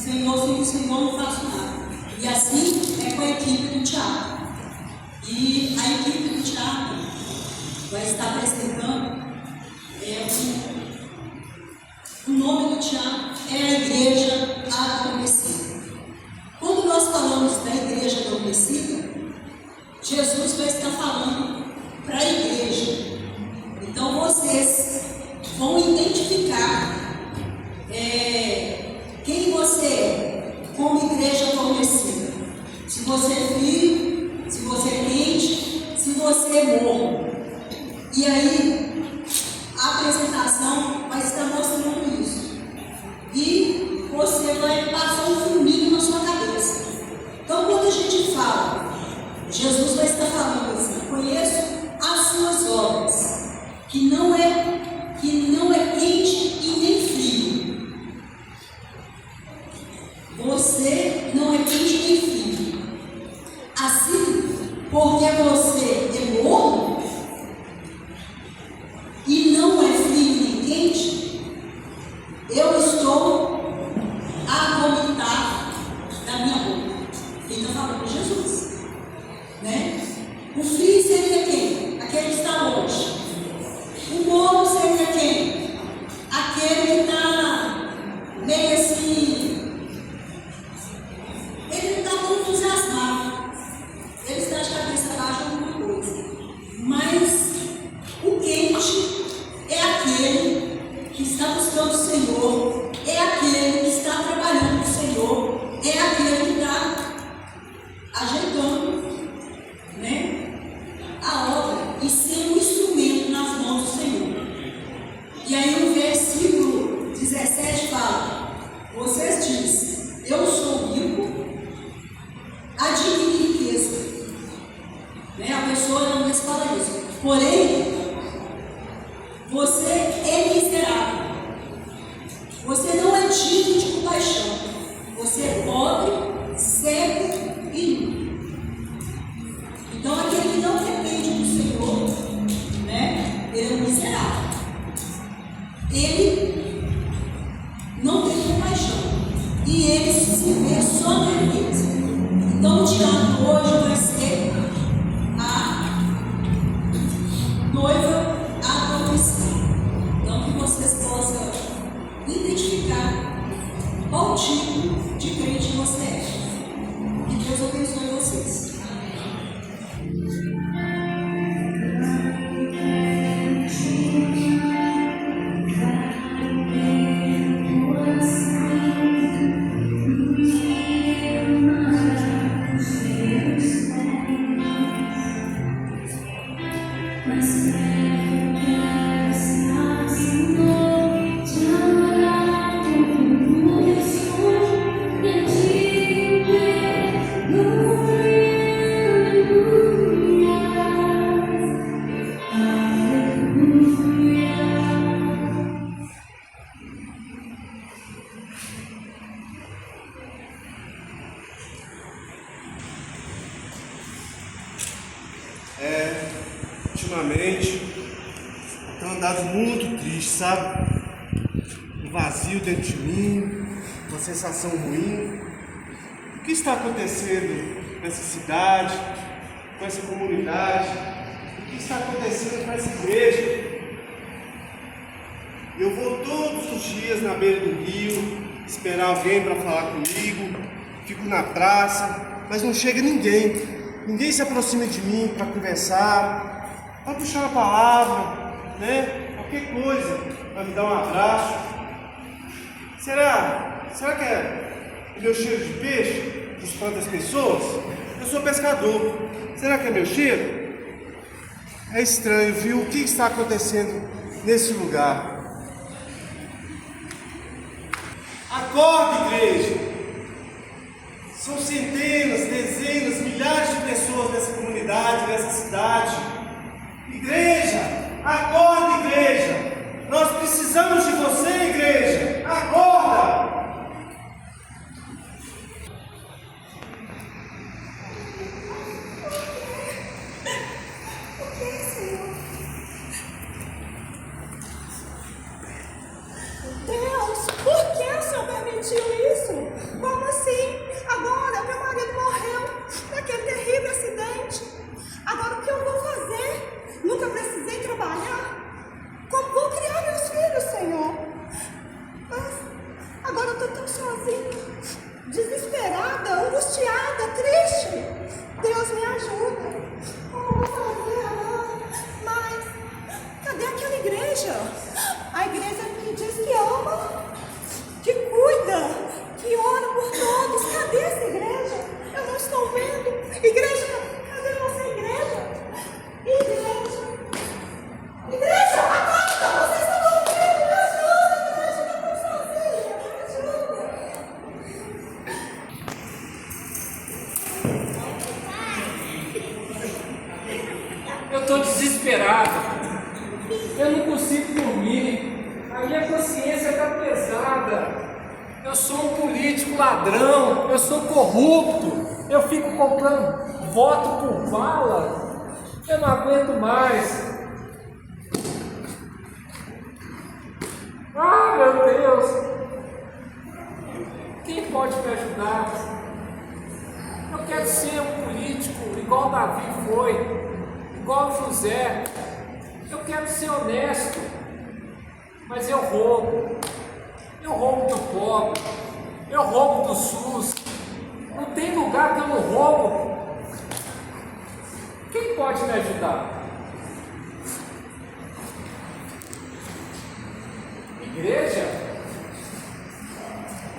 Senhor, sem o Senhor não faço nada. E assim é com a equipe do teatro. E a equipe do teatro vai estar apresentando o nome do teatro é a Igreja Adormecida. Quando nós falamos da Igreja Adormecida, Jesus vai estar falando para a igreja. Então vocês vão identificar quem você é como igreja adormecida. Se você é frio, se você é quente, se você é morno. E aí a apresentação vai estar mostrando isso. E você vai passar um filminho na sua cabeça. Então quando a gente fala, Jesus vai estar falando assim: conheço as suas obras, que não é quente e nem frio. Você não é quente nem frio. Assim, porque você é morno e não é frio nem quente, eu estou a vomitar da minha boca. Quem está falando? Jesus. Né? O frio seria quem? Aquele que está longe. O morno seria quem? Aquele que está meio assim. Ele não está tão entusiasmado. Ele está de cabeça baixa alguma coisa. Mas o quente é aquele que está buscando o Senhor, é aquele que está trabalhando com o Senhor, é aquele que está ajeitando, né, a obra e ser um instrumento nas mãos do Senhor. E aí o versículo 17 fala: vocês dizem, eu sou rico, adquiri riqueza. Né? A pessoa não fala isso. Porém, você é miserável. Você não é digno de compaixão. Você é pobre, cego e nu. Então, aquele que não depende do Senhor, né, ele é um miserável. Ele não tem compaixão. E ele se vê só na riqueza. Então, o teatro hoje vai ser a noiva adormecida. Então, que vocês possam identificar qual tipo de crente você é. Que Deus abençoe vocês. Ultimamente, tenho andado muito triste, sabe? Um vazio dentro de mim, uma sensação ruim. O que está acontecendo nessa cidade, com essa comunidade? O que está acontecendo com essa igreja? Eu vou todos os dias na beira do rio, esperar alguém para falar comigo, fico na praça, mas não chega ninguém. Ninguém se aproxima de mim para conversar, para puxar uma palavra, né? Qualquer coisa, para me dar um abraço. Será que é o meu cheiro de peixe que espanta as pessoas? Eu sou pescador. Será que é meu cheiro? É estranho, viu? O que está acontecendo nesse lugar? Acorda, igreja! São centenas, dezenas, milhares de pessoas nessa comunidade, nessa cidade. Igreja, acorda, igreja! Nós precisamos de você, igreja! Acorda! Deus, por que o Senhor permitiu isso? Eu estou desesperado. Eu não consigo dormir. A minha consciência está pesada. Eu sou um político ladrão. Eu sou corrupto. Eu fico comprando voto por bala. Eu não aguento mais. Ah, meu Deus! Quem pode me ajudar? Eu quero ser um político igual Davi foi, igual José. Eu quero ser honesto, mas eu roubo. Eu roubo do pobre, eu roubo do SUS. Não tem lugar que eu não roubo. Quem pode me ajudar? Igreja?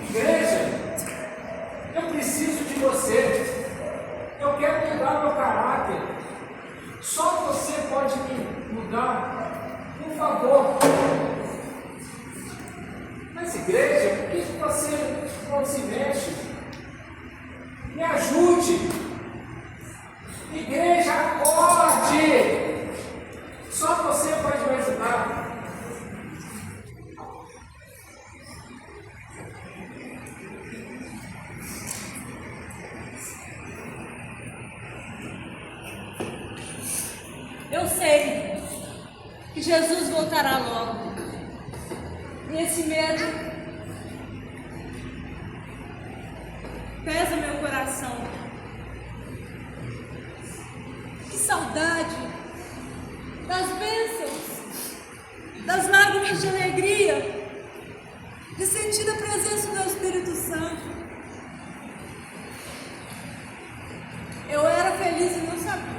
Igreja? Eu preciso de você. Eu quero mudar meu caráter. Só você pode me mudar. Por favor. Mas igreja, por que você não se mexe? Me ajude. Igreja, acorde. Só você pode me ajudar. Eu sei que Jesus voltará logo. E esse medo pesa meu coração. Que saudade das bênçãos, das lágrimas de alegria, de sentir a presença do Espírito Santo. Eu era feliz e não sabia.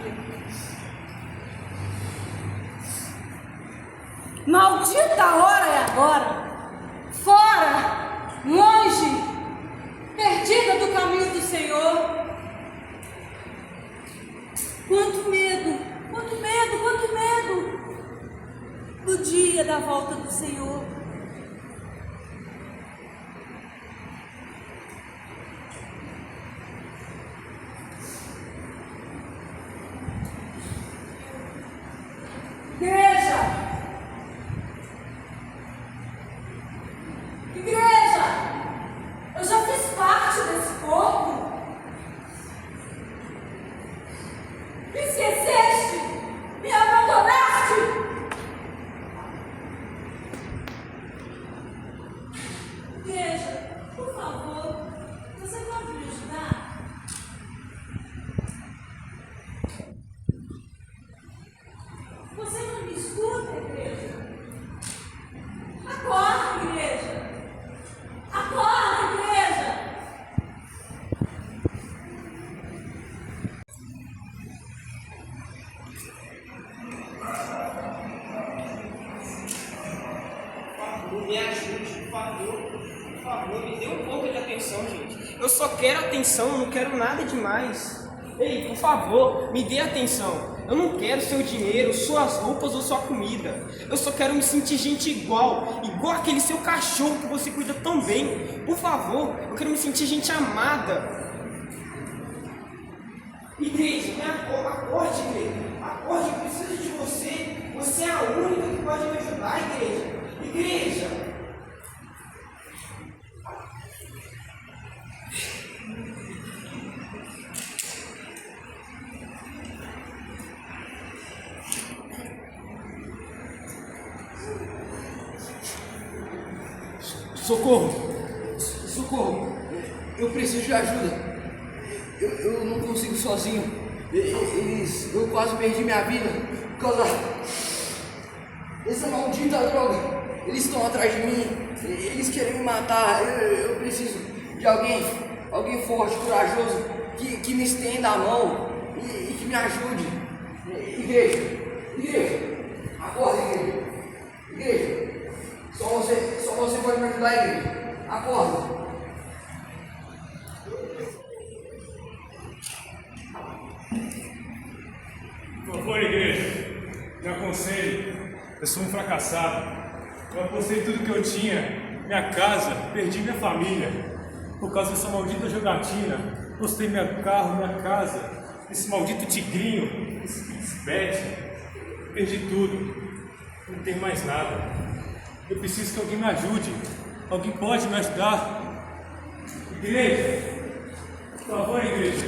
Maldita hora é agora, fora, longe, perdida do caminho do Senhor. Quanto medo, quanto medo, quanto medo do dia da volta do Senhor. Igreja! Igreja, eu já fiz parte desse corpo. Me esqueceste, me abandonaste. Igreja, por favor, você pode me ajudar? Você não me escuta, igreja? Acorda, igreja! Acorda, igreja! Me ajude, por favor, me dê um pouco de atenção, gente. Eu só quero atenção, eu não quero nada demais. Ei, por favor, me dê atenção. Eu não quero seu dinheiro, suas roupas ou sua comida. Eu só quero me sentir gente igual aquele seu cachorro que você cuida tão bem. Por favor, eu quero me sentir gente amada. Igreja, acorde, igreja. Acorde, eu preciso de você. Você é a única que pode me ajudar, igreja. Igreja! Socorro! Socorro! Eu preciso de ajuda. Eu não consigo sozinho. Eu quase perdi minha vida por causa dessa maldita droga. Eles estão atrás de mim. Eles querem me matar. Eu preciso de alguém forte, corajoso, que me estenda a mão e que me ajude. Igreja! Acorda, igreja! Igreja! Só você pode me ajudar, igreja. Acorda. Por favor, igreja, me aconselhe. Eu sou um fracassado. Eu apostei tudo que eu tinha, minha casa, perdi minha família. Por causa dessa maldita jogatina, postei meu carro, minha casa, esse maldito tigrinho, esse pet. perdi tudo. Não tenho mais nada. Eu preciso que alguém me ajude. Alguém pode me ajudar? Igreja, por favor, igreja,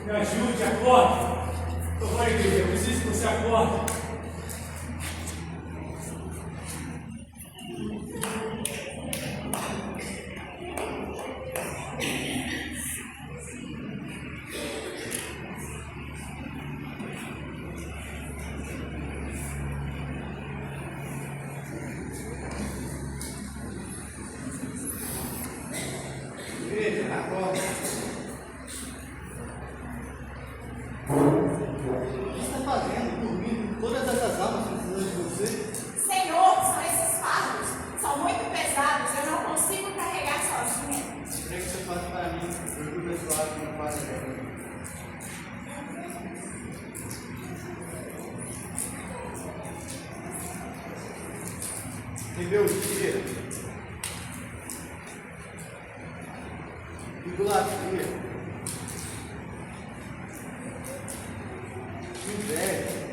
me ajude, acorde. Por favor, igreja, eu preciso que você acorde. Igreja, acorda. O que está fazendo? Dormindo? Todas essas almas precisam de você? Senhor, são esses fardos. São muito pesados. Eu não consigo carregar sozinha. Entregue seu fardo para mim. Eu vou abençoar que não faz nada. Rebeldia, idolatria, inveja,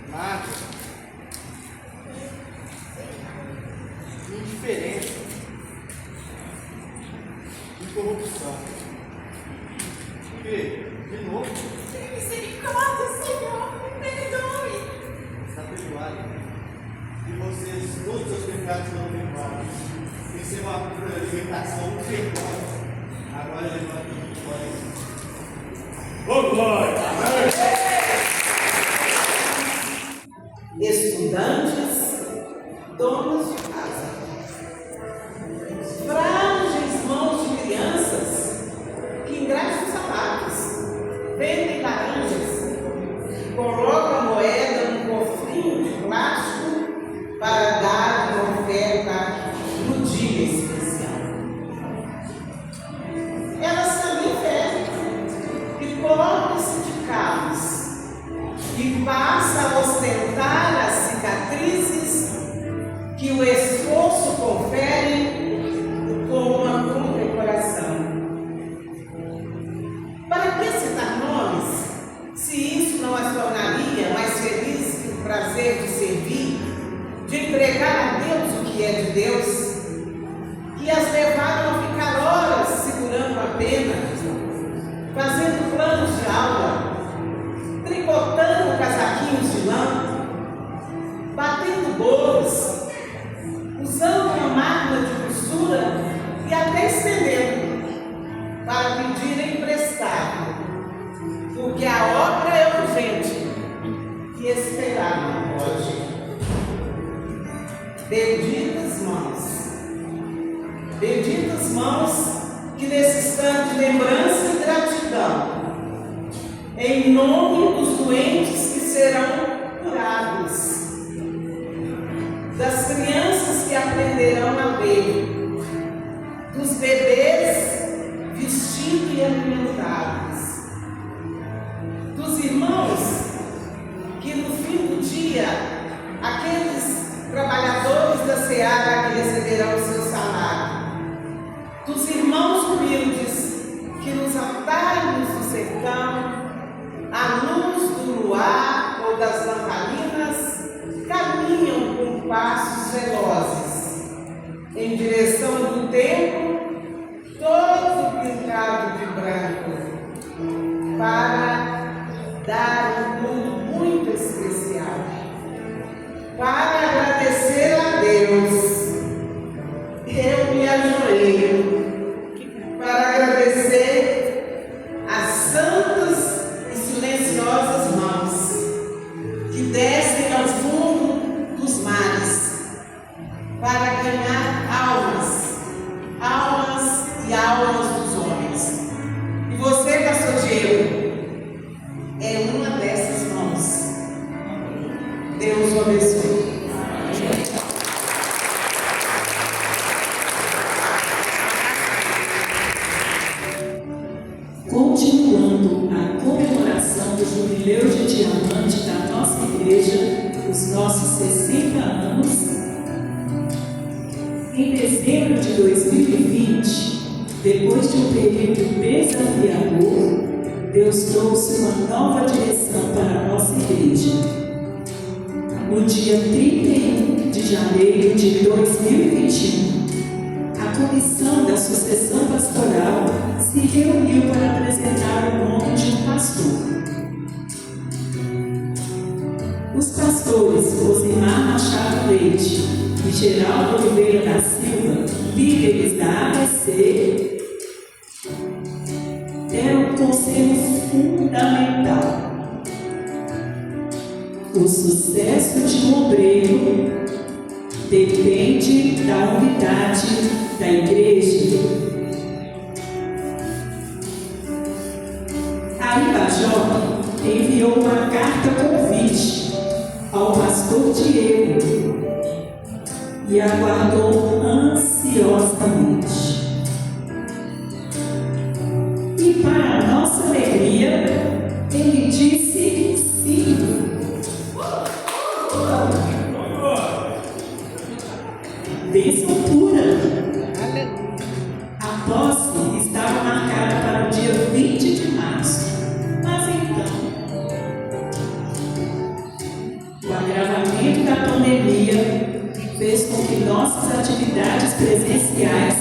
mágoa, indiferença e corrupção. Por quê? De novo, Tem misericórdia, Senhor. Me perdoe. está perdoado. E vocês, todos os seus pecados foram perdoados. Receba a libertação do perdão. Agora levanta o glória. Ô, glória! Estudantes, donos de casa, frágeis mãos de crianças que engraxam sapatos, vendem laranjas, colocam a moeda num cofrinho de plástico para dar uma oferta no dia especial. Elas também ferem e pobres de carros e passa a ostentar as cicatrizes que o esforço confere com uma condecoração. Para que citar nomes, se isso não as tornaria mais felizes que o prazer de servir, de entregar a Deus o que é de Deus, que as levaram a ficar horas segurando a pena, fazendo planos de aula, tricotando casaquinhos de lã, batendo bolos, usando uma máquina de costura e até estendendo para pedir emprestado, porque a obra é urgente e esperar não pode. Benditas mãos que nesse instante de lembrança e gratidão, em nome dos doentes que serão curados, das crianças que aprenderão a ler, dos bebês vestidos e alimentados, dos irmãos que no fim do dia, aqueles trabalhadores da seara que receberão o seu salário, dos irmãos humildes que nos altares do sertão, à luz do luar ou das lamparinas, caminham com passos velozes em direção do templo, todo pintado de branco, para dar um mundo muito especial, para agradecer a Deus. Eu me ajoelho para agradecer as santas e silenciosas mãos que descem ao fundo dos mares para ganhar almas e almas dos homens. E você, pastor Diego, é uma dessas mãos. Deus o abençoe. Continuando a comemoração do jubileu de diamante da nossa igreja, os nossos 60 anos, em dezembro de 2020, depois de um período desafiador, Deus trouxe uma nova direção para a nossa igreja. janeiro de 2021, a Comissão da Sucessão Pastoral se reuniu para apresentar o nome de um pastor. Os pastores Rosimar Machado Leite e Geraldo Oliveira da Silva, líderes da ABC, deram um conselho fundamental. O sucesso de um obreiro depende da unidade da igreja. A Ibajop enviou uma carta convite ao pastor Diego e aguardou ansiosamente. E para nossa alegria, ele disse sim. Bênção pura. A posse estava marcada para o dia 20 de março. Mas então, o agravamento da pandemia fez com que nossas atividades presenciais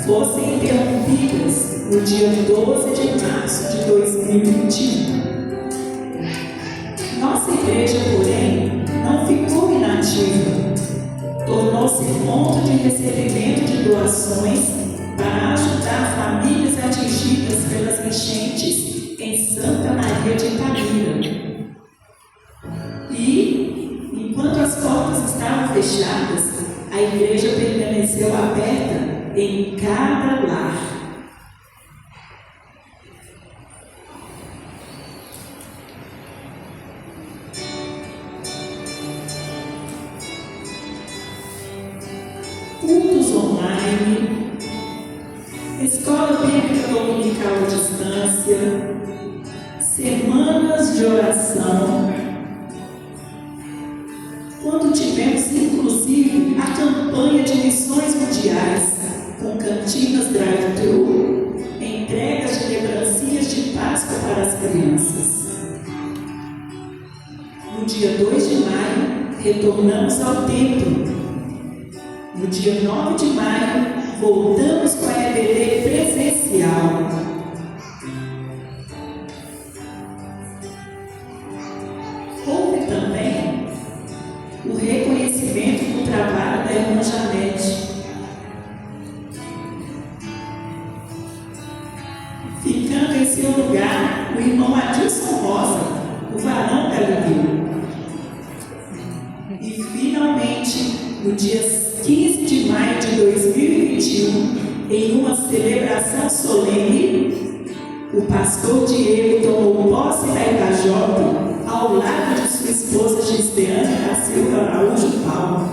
fossem interrompidas no dia 12 de março de 2021. Nossa igreja, porém, não ficou inativa. Tornou-se ponto de recebimento de doações para ajudar famílias atingidas pelas enchentes em Santa Maria de Itabira. E, enquanto as portas estavam fechadas, a igreja permaneceu aberta em cada lar. Cultos online, escola bíblica dominical à distância, semanas de oração, quando tivemos inclusive a campanha de missões mundiais, com cantinas drive-thru, entregas de lembrancinhas de Páscoa para as crianças. No dia 2 de maio, retornamos ao templo. No dia 9 de maio, voltamos com a EBD presencial. Houve também o reconhecimento do trabalho da irmã Janete. Ficando em seu lugar o irmão Adilson Rosa, o varão galileiro. E finalmente, no dia 15 de maio de 2021, em uma celebração solene, o pastor Diego tomou posse da Ibajop ao lado de sua esposa Gisteane da Silva Araújo Paulo.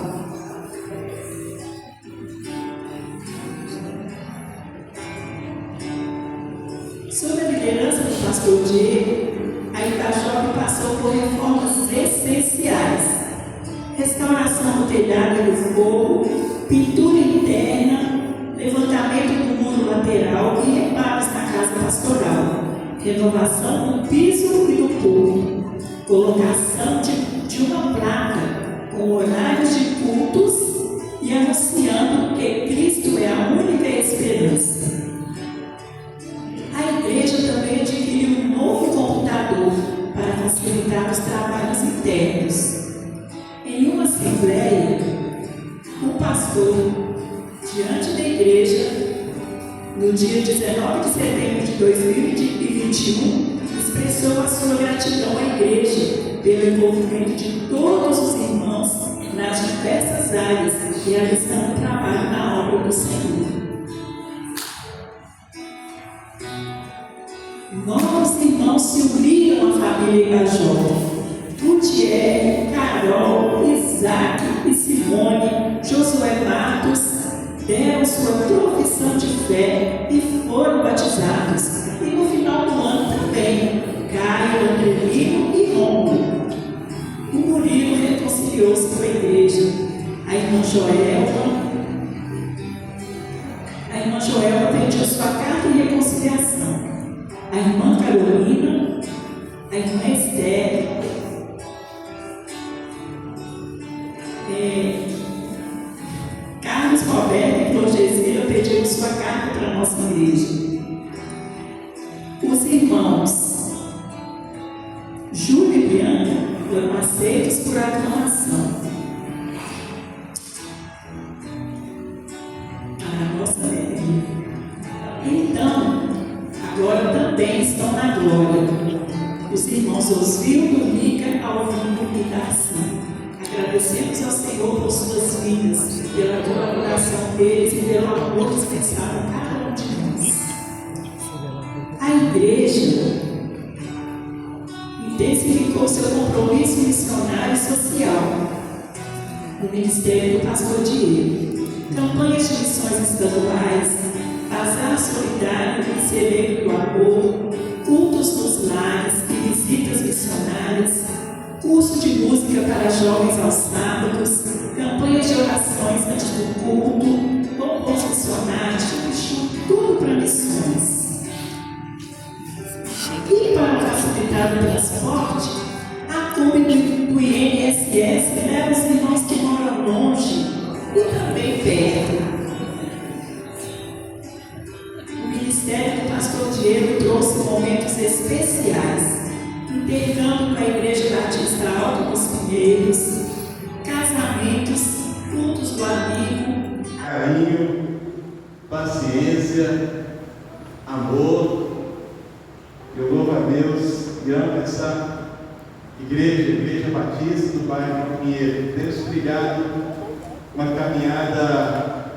Sob a liderança do pastor Diego, a Ibajop passou por reformas essenciais: restauração do telhado e do fogo, pintura interna, levantamento do muro lateral e reparos na casa pastoral, renovação do piso e do púlpito, colocação de uma placa com horários de cultos e anunciando que Cristo é a única esperança. A igreja também adquiriu um novo computador para facilitar os trabalhos internos. Em uma assembleia, o pastor, diante da igreja, no dia 19 de setembro de 2021, expressou a sua gratidão à igreja pelo envolvimento de todos os irmãos nas diversas áreas, realizando trabalho na obra do Senhor. Novos irmãos se uniram à família Ibajop. Gutierre, Carol, Isaac e Simone, Josué Matos deram sua profissão de fé e foram batizados. E no final do ano também, Caio, Andrelino e Romulo. O Murilo reconciliou-se com a igreja. A irmã Joelma pediu sua carta de reconciliação. A irmã Carolina, a irmã Esther, foram aceitos por aclamação. A nossa alegria. Então, agora também estão na glória. Os irmãos Osvildo, Mica, Alvino e Darcy. Agradecemos ao Senhor por suas vidas, pela colaboração deles e pelo amor dispensado a cada um de nós. A igreja intensificou seu compromisso missionário e social no Ministério do Pastor Diego. Campanhas de missões estaduais, bazar solidário e celebre do amor, cultos nos lares e visitas missionárias, curso de música para jovens aos sábados, campanhas de orações antes do culto, bombons missionários, tudo para missões. E para facilitar o transporte, a CUB do INSS leva os irmãos que moram longe e também perto. O Ministério do Pastor Diego trouxe momentos especiais, intercâmbio com a Igreja Batista Alto dos Pinheiros, casamentos, cultos do amigo, carinho, paciência, amor. Eu louvo a Deus e amo essa Igreja Batista do bairro Pinheiro. Deus trilhado uma caminhada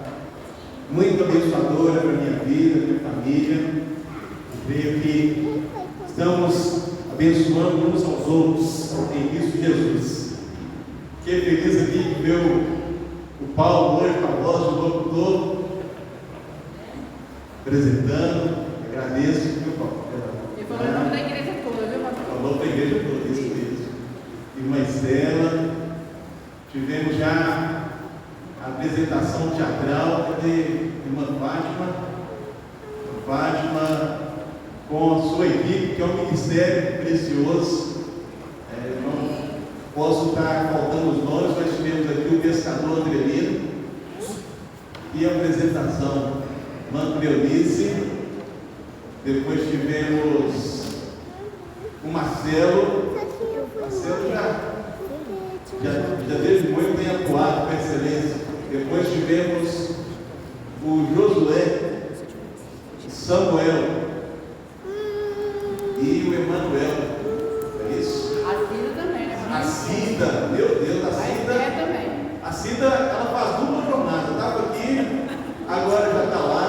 muito abençoadora para a minha vida, minha família. Creio que estamos abençoando uns aos outros em Cristo Jesus. Fiquei feliz aqui de ver o Paulo hoje com a voz do locutor apresentando. Agradeço, viu, Paulo? Ele falou o nome da igreja toda, viu, pastor? Falou para a igreja toda, isso mesmo. Irmã Estela, tivemos já a apresentação teatral de irmã Fátima, com a sua equipe, que é um ministério precioso. Não posso estar faltando os nomes, mas tivemos aqui o pescador Andrelino e a apresentação Manto Leonice. Depois tivemos o Marcelo já desde muito tem atuado com excelência. Depois tivemos o Josué, Samuel e o Emanuel. É isso? A Cida também, né? A Cida, meu Deus, a Cida. Também. A Cida, ela faz dupla jornada. Estava aqui, agora já está lá,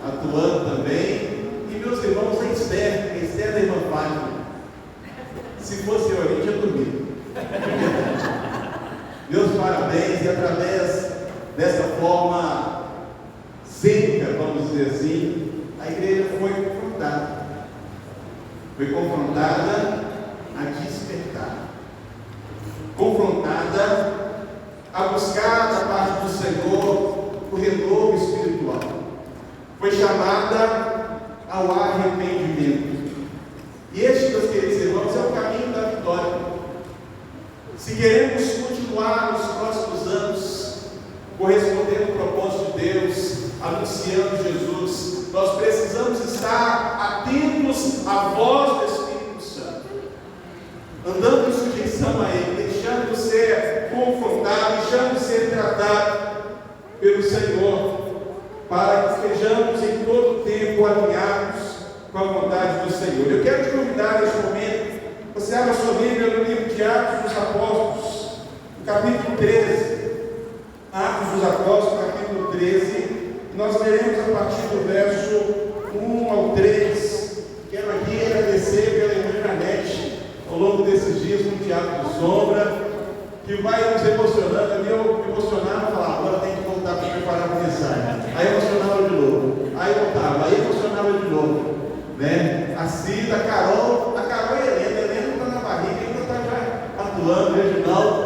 atuando também. E meus irmãos, a Esther da irmã Fátima. Se fosse eu, a gente ia dormir. Meus parabéns, e através dessa forma cênica, vamos dizer assim, a igreja foi confrontada. Foi confrontada a despertar. Confrontada a buscar da parte do Senhor o renovo espiritual. Foi chamada ao arrependimento. E este, meus queridos irmãos, é o caminho da vitória. Se queremos continuar nos próximos anos correspondendo ao propósito de Deus, anunciando Jesus, nós precisamos estar atentos à voz do Espírito Santo, andando em sujeição a Ele, deixando de ser confrontado, deixando de ser tratado pelo Senhor, para que estejamos em todo o tempo alinhados com a vontade do Senhor. Eu quero te convidar neste momento, você abre a sua Bíblia no livro de Atos dos Apóstolos, no capítulo 13. Atos dos Apóstolos, capítulo 13. Nós leremos a partir do verso 1 ao 3. Quero aqui agradecer pela irmã Janete, ao longo desses dias no Teatro de Sombra, que vai nos emocionando. Eu me emocionava e falava, agora tem que voltar para preparar para a mensagem. Aí emocionava de novo, aí voltava, aí emocionava de novo. Né? A Cida, a Carol e a Helena está na barriga, ainda está já atuando. Reginaldo,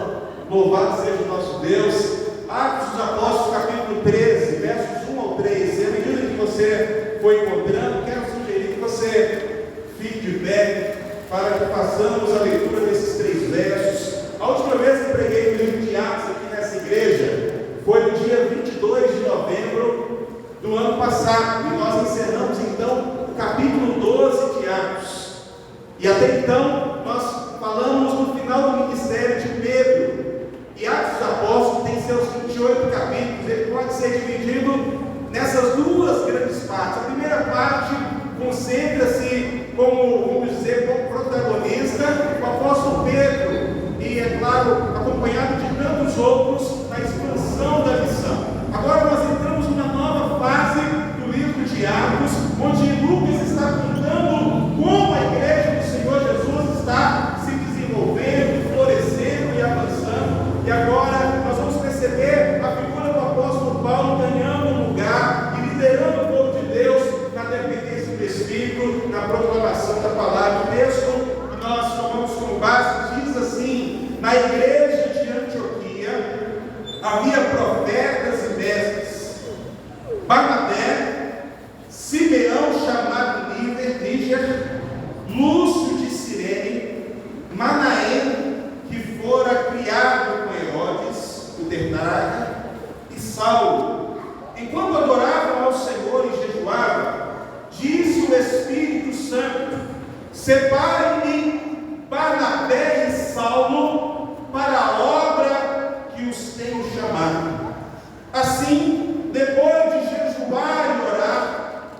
louvado seja o nosso Deus. Atos dos Apóstolos, capítulo 13, versos 1 ao 3. E à medida que você for encontrando, quero sugerir que você fique de pé para que façamos a leitura desses 3 versos. A última vez que preguei no livro de Atos aqui nessa igreja foi no dia 22 de novembro do ano passado, e nós encerramos então o capítulo 12 de Atos. E até então nós falamos no final ser dividido nessas duas grandes partes. A primeira parte concentra-se, como vamos dizer, como protagonista, o apóstolo Pedro, e é claro, acompanhado de tantos outros, na expansão da missão. Agora nós entramos numa nova fase do livro de Atos, onde Lucas está contando como a igreja do Senhor Jesus está se desenvolvendo, florescendo e avançando. E agora nós vamos perceber a figura do apóstolo Paulo ganhando um lugar e liderando o povo de Deus na dependência do Espírito, na proclamação da palavra. O texto que nós tomamos como base diz assim: na igreja de Antioquia havia profetas e mestres, Barnabé, Simeão chamado Níger, Lúcio de Cirene, Manaém, que fora criado com Herodes, o tetrarca, e Saulo. Enquanto adoravam ao Senhor e jejuavam, disse o Espírito Santo: separem-me Barnabé e Saulo para a obra que os tenho chamado. Assim, depois de jejuar e orar,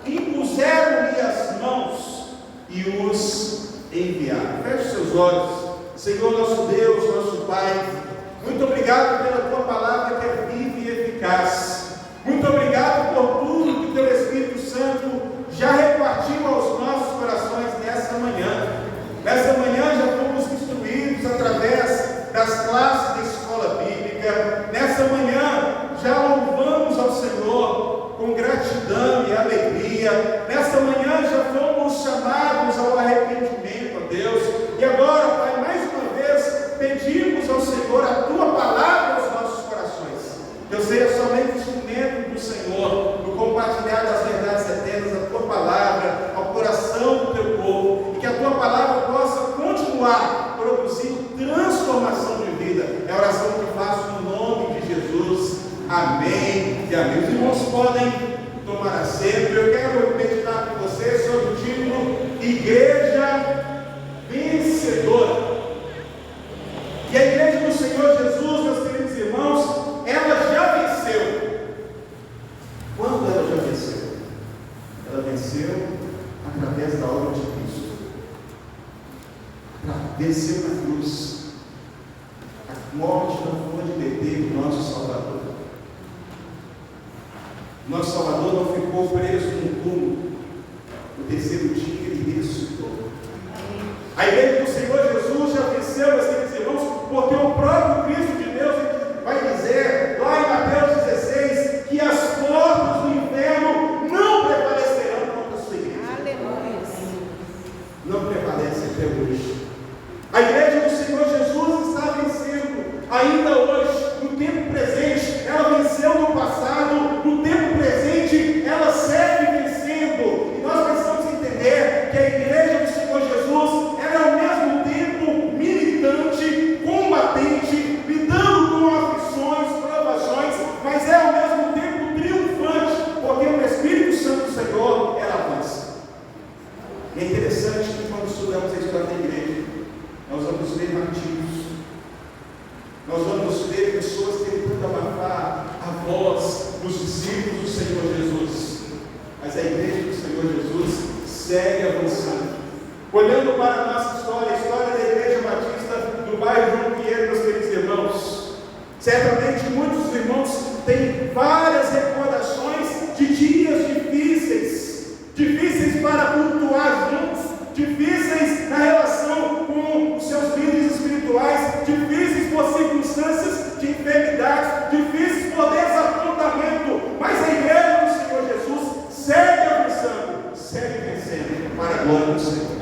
impuseram-lhe as mãos e os enviaram. Feche seus olhos. Senhor nosso Deus, nosso Pai, muito obrigado pela Tua palavra que é viva e eficaz. Muito obrigado por tudo que Teu Espírito Santo já repartiu aos nossos corações nessa manhã. Nessa manhã já fomos instruídos através das classes da escola bíblica. Nessa manhã já louvamos ao Senhor com gratidão e alegria. Nessa manhã já fomos chamados ao arrependimento, ó Deus. E agora, Pai, mais uma vez pedimos ao Senhor a Tua palavra aos nossos corações. Que eu seja somente instrumento do Senhor no compartilhar das verdades eternas da Tua palavra ao coração do Teu povo, e que a Tua palavra possa continuar produzindo transformação de vida. É a oração que eu faço no nome de Jesus. Amém e amém. Os irmãos podem tomar assento. Eu quero meditar com vocês sobre o título Igreja Vencedora. E a igreja do Senhor Jesus, meus queridos irmãos, ela já venceu. Quando ela já venceu? Ela venceu através da obra de Cristo. Venceu na cruz. A morte não pôde deter o nosso Salvador. Nosso Salvador não ficou preso num túmulo. No terceiro dia ele ressuscitou. A igreja do Senhor Jesus já venceu, meus queridos irmãos, porque o próprio Cristo de Deus vai dizer lá em Mateus 16 que as portas do inferno não prevalecerão contra a sua igreja. Aleluia. Não prevalece até hoje. A igreja do Senhor Jesus está vencendo ainda hoje, no tempo presente. Ela venceu no passado, no tempo presente ela segue vencendo. E nós precisamos entender que a igreja do Senhor Jesus, ela é ao mesmo tempo militante, combatente, lidando com aflições, provações, mas é ao mesmo tempo triunfante, porque o Espírito Santo do Senhor, ela avança. E é interessante que quando estudamos a história da igreja, nós vamos ver martírios, nós vamos ver pessoas tentando abafar a voz dos discípulos do Senhor Jesus, mas a igreja do Senhor Jesus segue avançando. Olhando para a nossa história, a história da Igreja Batista do bairro João Pinheiro, meus queridos irmãos, certamente muitos irmãos têm várias recordações de dias difíceis para cultuar juntos, difíceis na relação com os seus líderes espirituais, difíceis por circunstâncias de enfermidade, difíceis por desapontamento, mas a igreja do Senhor Jesus segue avançando, segue vencendo para a glória do Senhor.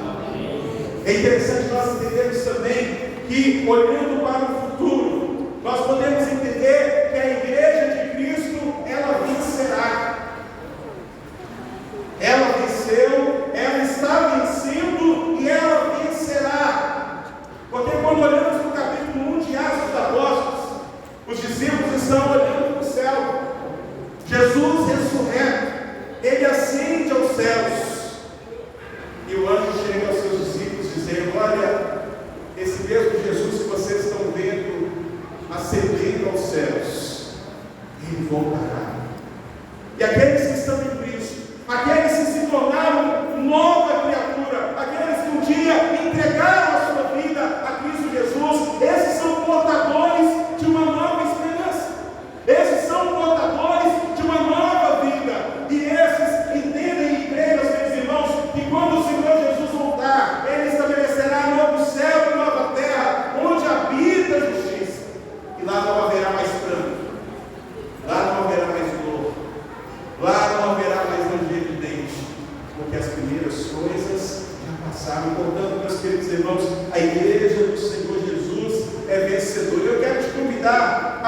É interessante nós entendermos também que, olhando para o futuro, nós podemos entender que a igreja de Cristo, ela vencerá. Ela venceu, ela está vencendo e ela vencerá. Porque quando olhamos para o capítulo 1 de Atos dos Apóstolos, os discípulos estão olhando para o céu. Jesus ressurreto, ele ascende aos céus. E o anjo chega aos seus discípulos dizendo: olha, esse mesmo Jesus que vocês estão vendo ascendendo aos céus, ele voltará.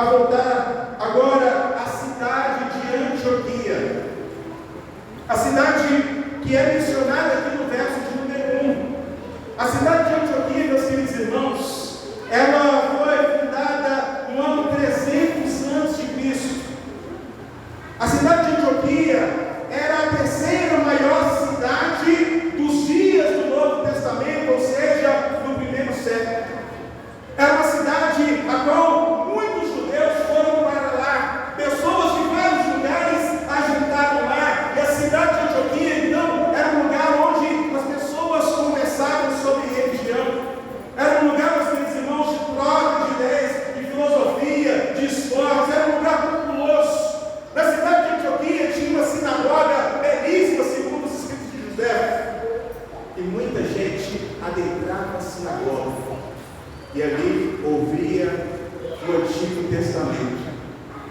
a voltar agora à cidade de Antioquia. A cidade que é mencionada aqui no verso de número 1. A cidade de Antioquia, meus queridos irmãos, ela foi fundada no ano 300 a.C. A cidade de Antioquia era a terceira maior cidade dos dias do Novo Testamento, ou seja, no primeiro século. Era uma cidade a qual muitos judeus foram para lá, pessoas de vários lugares ajuntaram lá, e a cidade de Antioquia, então, era um lugar onde as pessoas conversavam sobre religião, era um lugar, meus queridos irmãos, de troca de ideias, de filosofia, de esportes, era um lugar populoso. Na cidade de Antioquia tinha uma sinagoga belíssima, segundo os escritos de José, e muita gente adentrava a sinagoga e ali ouvia o Antigo Testamento.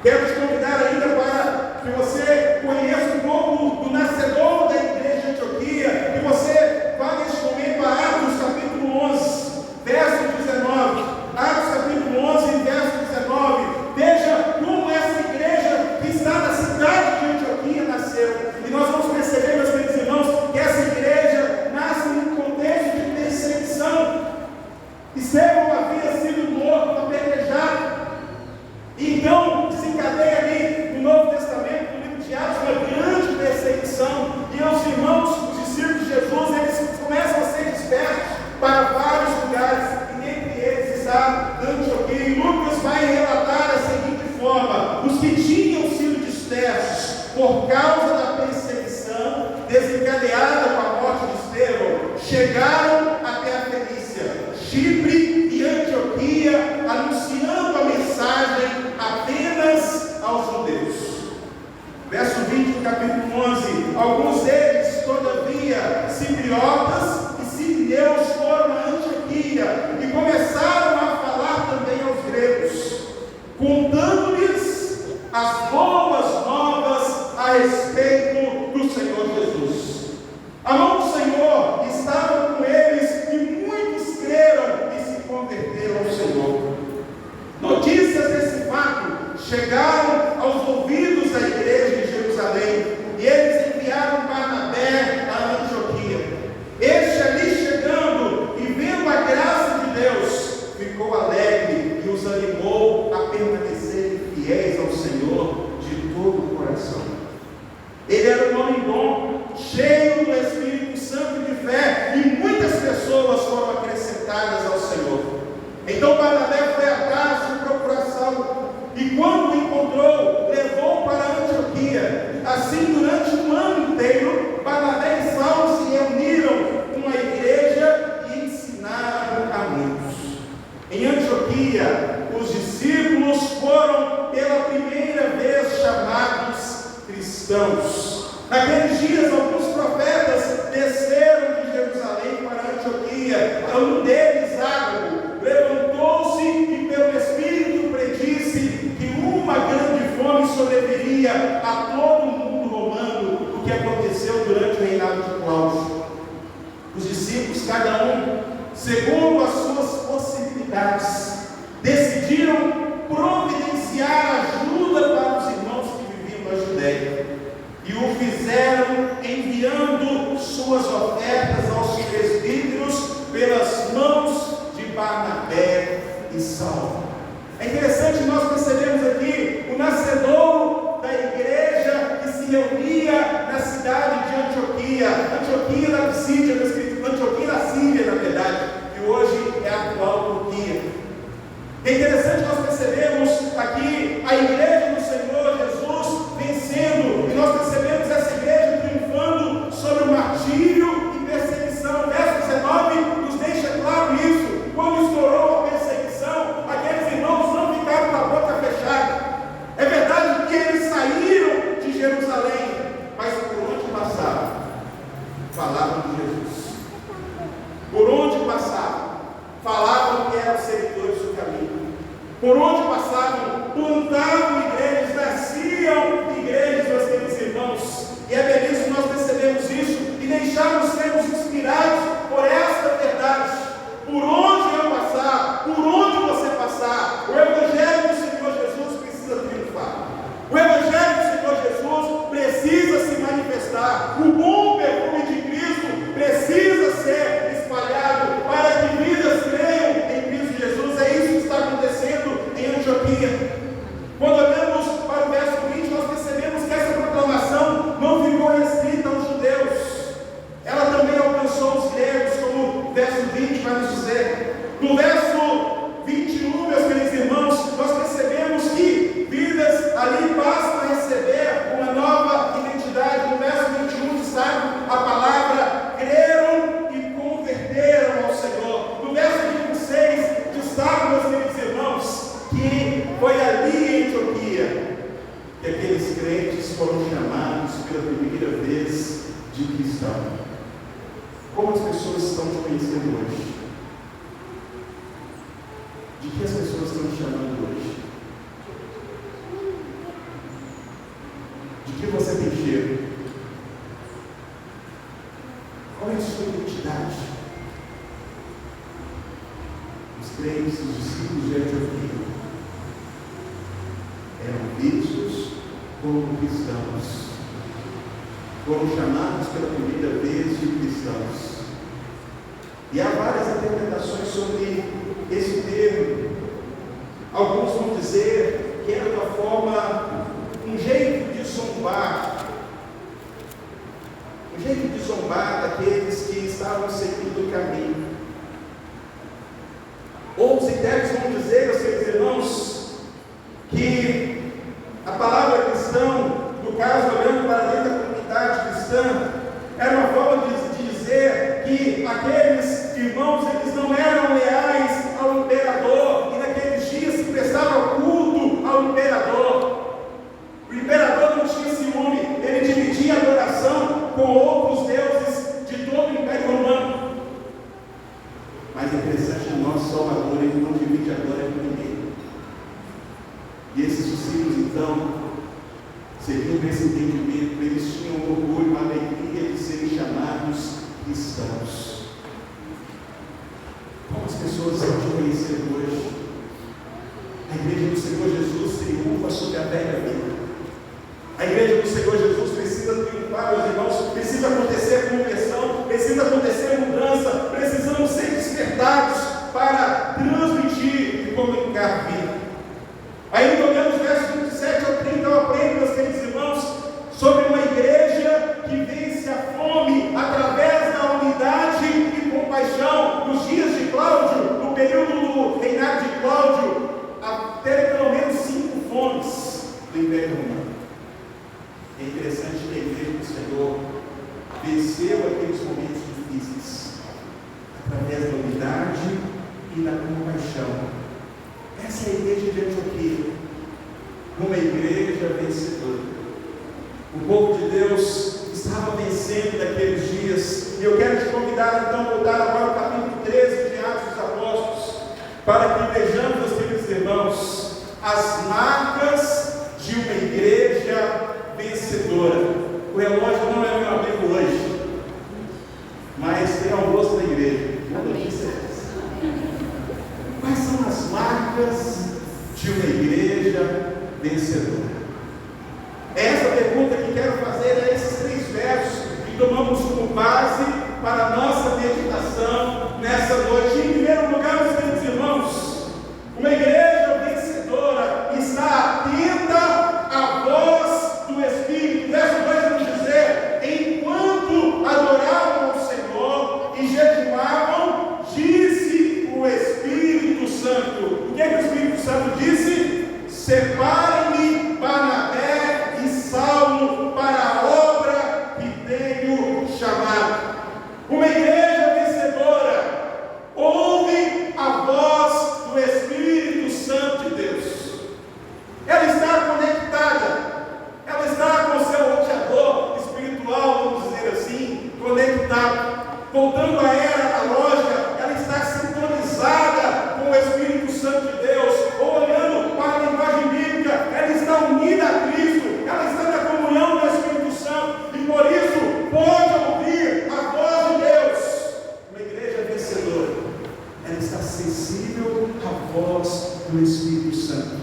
Quero te convidar ainda para que você conheça um pouco do nascedor da igreja de Antioquia, que você vá neste momento a Atos capítulo 11, verso 19. Atos capítulo 11, verso 19. Veja como essa igreja que está na cidade de Antioquia nasceu. E nós vamos perceber, meus queridos irmãos, que essa igreja nasce num contexto de perseguição. Estevão havia sido morto, apedrejado. Então, desencadeia ali no Novo Testamento, no livro de Atos, uma grande perseguição. E os irmãos, os discípulos de Jesus, eles começam a ser dispersos para vários lugares. E entre eles está Antioquia. E Lucas vai relatar da seguinte forma: os que tinham sido dispersos por causa da perseguição desencadeada com a morte de Estevão, chegaram até a Fenícia, Chipre e Antioquia, anunciando a mensagem apenas aos judeus. Verso 20 do capítulo 11: alguns deles, todavia, cipriotas e sirineus, foram a Antioquia e começaram a falar também aos gregos, contando-lhes as boas novas a respeito do Senhor Jesus. A mão do Senhor estava com eles e muitos creram e se converteram ao Senhor. Notícias desse fato chegaram aos ouvidos da igreja de Jerusalém e eles enviaram Barnabé a Antioquia. Este ali chegando e vendo a graça de Deus, ficou alegre e os animou a permanecerem fiéis ao Senhor de todo o coração. Ele era um homem bom, cheio do Espírito Santo e de fé, e muitas pessoas foram acrescentadas ao Senhor. Então Barnabé foi atrás de procuração, e quando o encontrou, levou para Antioquia. Assim, durante um ano inteiro, Barnabé e Saulo se reuniram com a igreja e ensinaram a muitos. Em Antioquia, os discípulos foram pela primeira vez chamados cristãos. Naqueles dias, alguns profetas desceram de Jerusalém para Antioquia. Um deles, Ágabo, levantou-se e pelo Espírito predisse que uma grande fome sobreviria a todo o mundo romano, o que aconteceu durante o reinado de Cláudio. Os discípulos, cada um, segundo as suas possibilidades, decidiram providenciar ajuda para os irmãos que viviam na Judéia. E o fizeram enviando suas ofertas aos presbíteros pelas mãos de Barnabé e Saulo. É interessante nós percebemos aqui o nascedouro da igreja que se reunia na cidade de Antioquia. Antioquia da Psídia, Antioquia da Síria, na verdade, que hoje é a atual Turquia. É interessante nós percebemos aqui a igreja do Senhor Jesus vencendo, e nós percebemos essa igreja triunfando sobre o martírio e perseguição. O verso 19 nos deixa claro isso. Quando estourou a perseguição, aqueles irmãos não ficaram com a boca fechada. É verdade que eles saíram de Jerusalém, mas por onde passavam, falavam de Jesus. Por onde passavam, falavam que eram seguidores do caminho. Por onde passavam, plantavam igrejas, nasciam igrejas, meus queridos irmãos. E é belíssimo nós percebemos isso e deixarmos sermos inspirados por esta verdade. Por onde eu passar, por onde você passar, o Evangelho do Senhor Jesus que foi ali em Antioquia que aqueles crentes foram chamados pela primeira vez de cristão. Como as pessoas estão te conhecendo hoje? De que as pessoas estão te chamando hoje? De que você tem cheiro? Qual é a sua identidade? Os crentes, os discípulos de Antioquia eram vistos como cristãos. Foram chamados pela primeira vez de cristãos. E há várias interpretações sobre esse termo. Alguns vão dizer que era uma forma, um jeito de zombar. Um jeito de zombar daqueles que estavam seguindo o caminho. Outros intérpretes vão dizer, aos seus irmãos, que a palavra cristão, no caso, olhando para dentro da comunidade cristã, era uma forma de dizer que aqueles irmãos, eles não eram leais ao imperador, e naqueles dias se prestava culto ao imperador. O imperador não tinha ciúme, ele dividia a adoração com outros deuses de todo o Império Romano. Mas é interessante, o nosso Salvador, ele não divide a glória com ninguém. E esses discípulos, então, seguindo esse entendimento, eles tinham orgulho, a alegria de serem chamados cristãos. Como as pessoas estão te conhecendo hoje? A igreja do Senhor Jesus triunfa sobre a velha vida. A igreja do Senhor Jesus precisa triunfar, meus irmãos, precisa acontecer conversão, precisa acontecer mudança, precisamos ser despertados para transmitir e comunicar vida. Ainda olhando os versos 27 ao 30, eu aprendo, meus queridos irmãos, sobre uma igreja que vence a fome através da unidade e compaixão. Nos dias de Cláudio, no período do reinado de Cláudio, até pelo menos 5 fomes do Império Romano. É interessante que a igreja do Senhor venceu aqueles momentos difíceis através da unidade e da compaixão. Essa é a igreja de Antioquia, uma igreja vencedora. O povo de Deus estava vencendo naqueles dias, e eu quero te convidar então a voltar agora ao capítulo 13 de Atos dos Apóstolos, para que vejamos, meus queridos irmãos, as marcas de uma igreja vencedora. O relógio não é meu amigo hoje, mas tem almoço da igreja. Quais são as marcas de uma igreja vencedora? Essa pergunta que quero fazer é esses 3 versos que tomamos como base para a nossa meditação nessa noite. Em primeiro lugar, meus queridos irmãos, uma igreja vencedora está atenta à voz do Espírito. Verso 2 vai dizer: enquanto adoravam ao Senhor e jejuavam, disse o Espírito Santo. O que é que o Espírito Santo disse? Separem-me Barnabé e Saulo para a obra que tenho chamado. Uma igreja vencedora ouve a voz do Espírito Santo de Deus. Ela está conectada, ela está com o seu roteador espiritual, vamos dizer assim, conectado. Voltando a ela, a lógica, ela está sintonizada com o Espírito Santo de Deus, ou olhando para a linguagem bíblica, ela está unida a Cristo, ela está na comunhão do Espírito Santo, e por isso pode ouvir a voz de Deus. Uma igreja vencedora, ela está sensível à voz do Espírito Santo.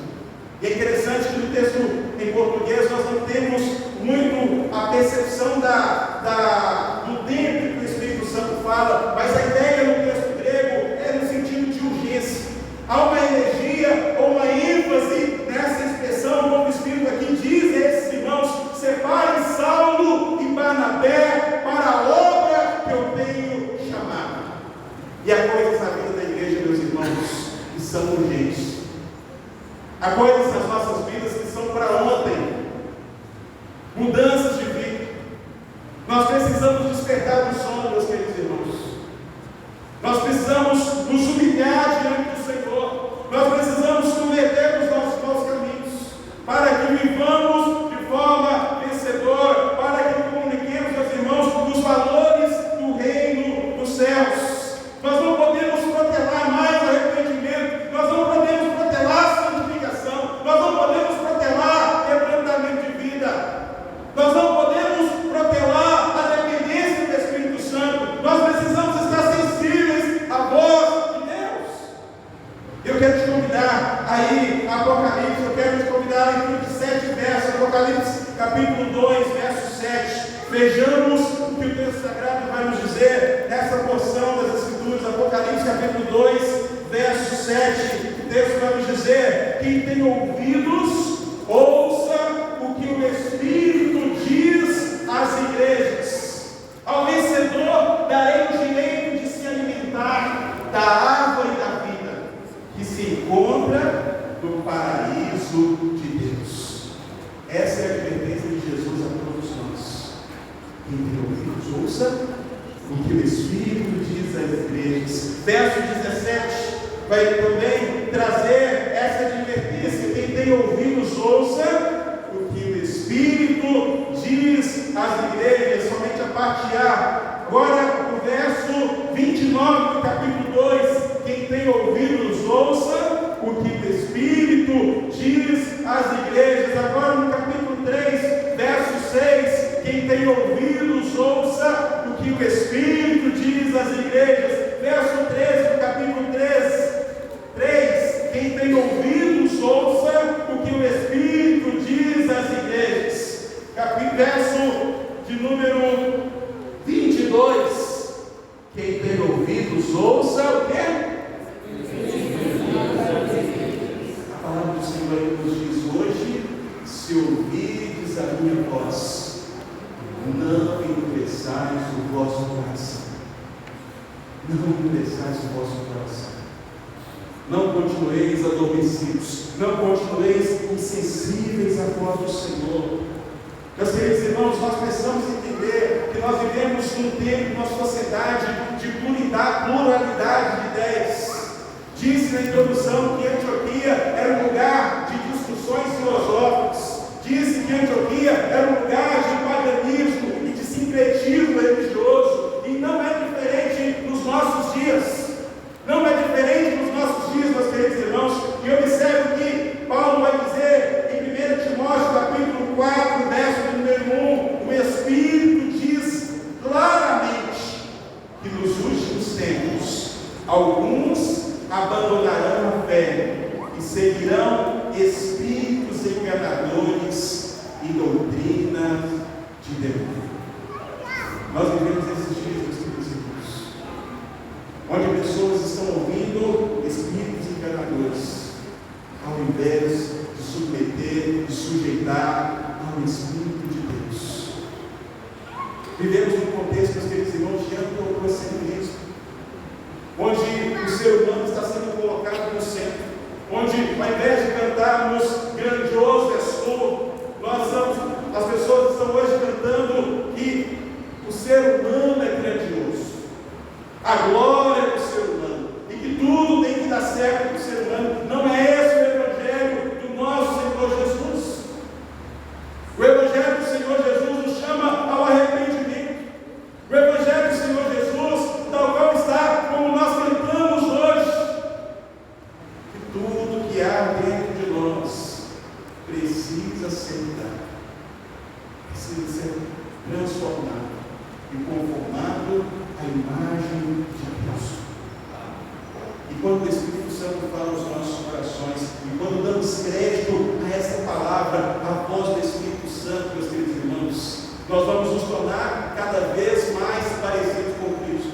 E é interessante que no texto em português nós não temos muito a percepção do tempo que o Espírito Santo fala, mas a ideia no texto grego é no sentido de urgência. Há uma energia ou uma ênfase nessa expressão, como o Espírito aqui diz a esses irmãos: separem Saulo e Barnabé para a obra que eu tenho chamado. E há coisas na vida da igreja, meus irmãos, que são urgentes. Há coisas nas nossas vidas que são para ontem. Mudanças de vida. Nós precisamos despertar do sono, meus queridos irmãos. Nós precisamos nos humilhar diante do Senhor. Nós precisamos converter quero te convidar aí, Apocalipse, eu quero te convidar a leitura de 7 versos, Apocalipse capítulo 2, verso 7. Vejamos o que o texto sagrado vai nos dizer nessa porção das Escrituras, Apocalipse capítulo 2, verso 7. O texto vai nos dizer: quem tem ouvidos, ouça o que o Espírito diz às igrejas. Ao vencedor darei o direito de se alimentar da árvore da vida, que se encontra no paraíso de Deus. Essa é a advertência de Jesus a todos nós. Quem tem ouvidos, ouça o que o Espírito diz às igrejas. Verso 17 vai também trazer essa advertência: quem tem ouvidos, ouça o que o Espírito diz às igrejas. Somente a parte A. Agora o verso 29 do capítulo 2: quem tem ouvidos, ouça o que o Espírito diz às igrejas. Agora no capítulo 3, verso 6: quem tem ouvidos, ouça o que o Espírito diz às igrejas. Verso 13 do capítulo 3: quem tem ouvidos, ouça o que o Espírito diz às igrejas. Verso de número 22: quem tem ouvidos, ouça o quê? A palavra do Senhor nos diz hoje: se ouvides a minha voz, não endureçais o vosso coração. Não endureçais o vosso coração. Não continueis adormecidos. Não continueis insensíveis à voz do Senhor. Meus queridos irmãos, nós precisamos entender que nós vivemos num tempo, numa sociedade de pluralidade de ideias. Disse na introdução que Antioquia era um lugar de discussões filosóficas. Disse que Antioquia era um lugar de paganismo e de sincretismo religioso. E não é diferente nos nossos dias. Não é diferente nos nossos dias, meus queridos irmãos. E observe que Paulo vai dizer em 1 Timóteo capítulo 4, verso número 1, o Espírito diz claramente que nos últimos tempos alguns abandonarão a fé e seguirão espíritos enganadores e doutrina de demônio. Nós vivemos esses dias, meus queridos irmãos, onde pessoas estão ouvindo espíritos enganadores, ao invés de submeter e sujeitar ao Espírito de Deus. Vivemos num contexto, meus queridos irmãos, de antropocentrismo, onde o ser humano está sendo colocado no centro, onde ao invés de cantarmos grandioso és tu, as pessoas estão hoje cantando que o ser humano é grandioso, a glória é do ser humano, e que tudo tem que dar certo para o ser humano. Não é esse o Evangelho do nosso Senhor Jesus. O Evangelho do Senhor Jesus nos chama ao arrependimento. O Evangelho do Senhor Jesus, tal qual está, como nós cantamos hoje, que tudo que há dentro de nós precisa ser mudado, precisa ser transformado e conformado à imagem de Deus. E quando o Espírito Santo fala aos nossos corações, e quando damos crédito a essa palavra, a voz do Espírito Santo, meus queridos irmãos, nós vamos nos tornar cada vez mais parecidos com Cristo.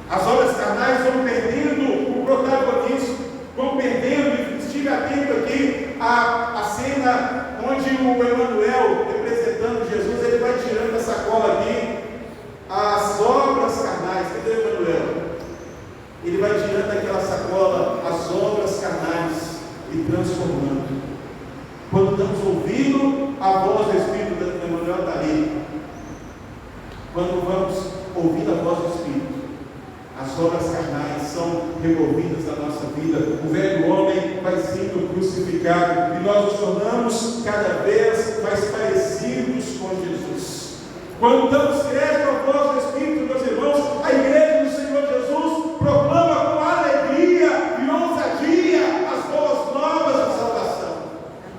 As obras carnais vão perdendo o protagonismo, vão perdendo. Estive atento aqui à cena onde o Emanuel, representando Jesus, ele vai tirando a sacola aqui, as obras carnais. Cadê o Emanuel? Ele vai tirando aquela sacola, as obras carnais, e transformando. Quando estamos ouvindo a voz do Espírito, o Emanuel está ali. Quando vamos ouvir a voz do Espírito, as obras carnais são removidas da nossa vida. O velho homem vai sendo crucificado e nós nos tornamos cada vez mais parecidos com Jesus. Quando damos crédito à voz do Espírito, meus irmãos, a igreja do Senhor Jesus proclama com alegria e ousadia as boas novas de salvação.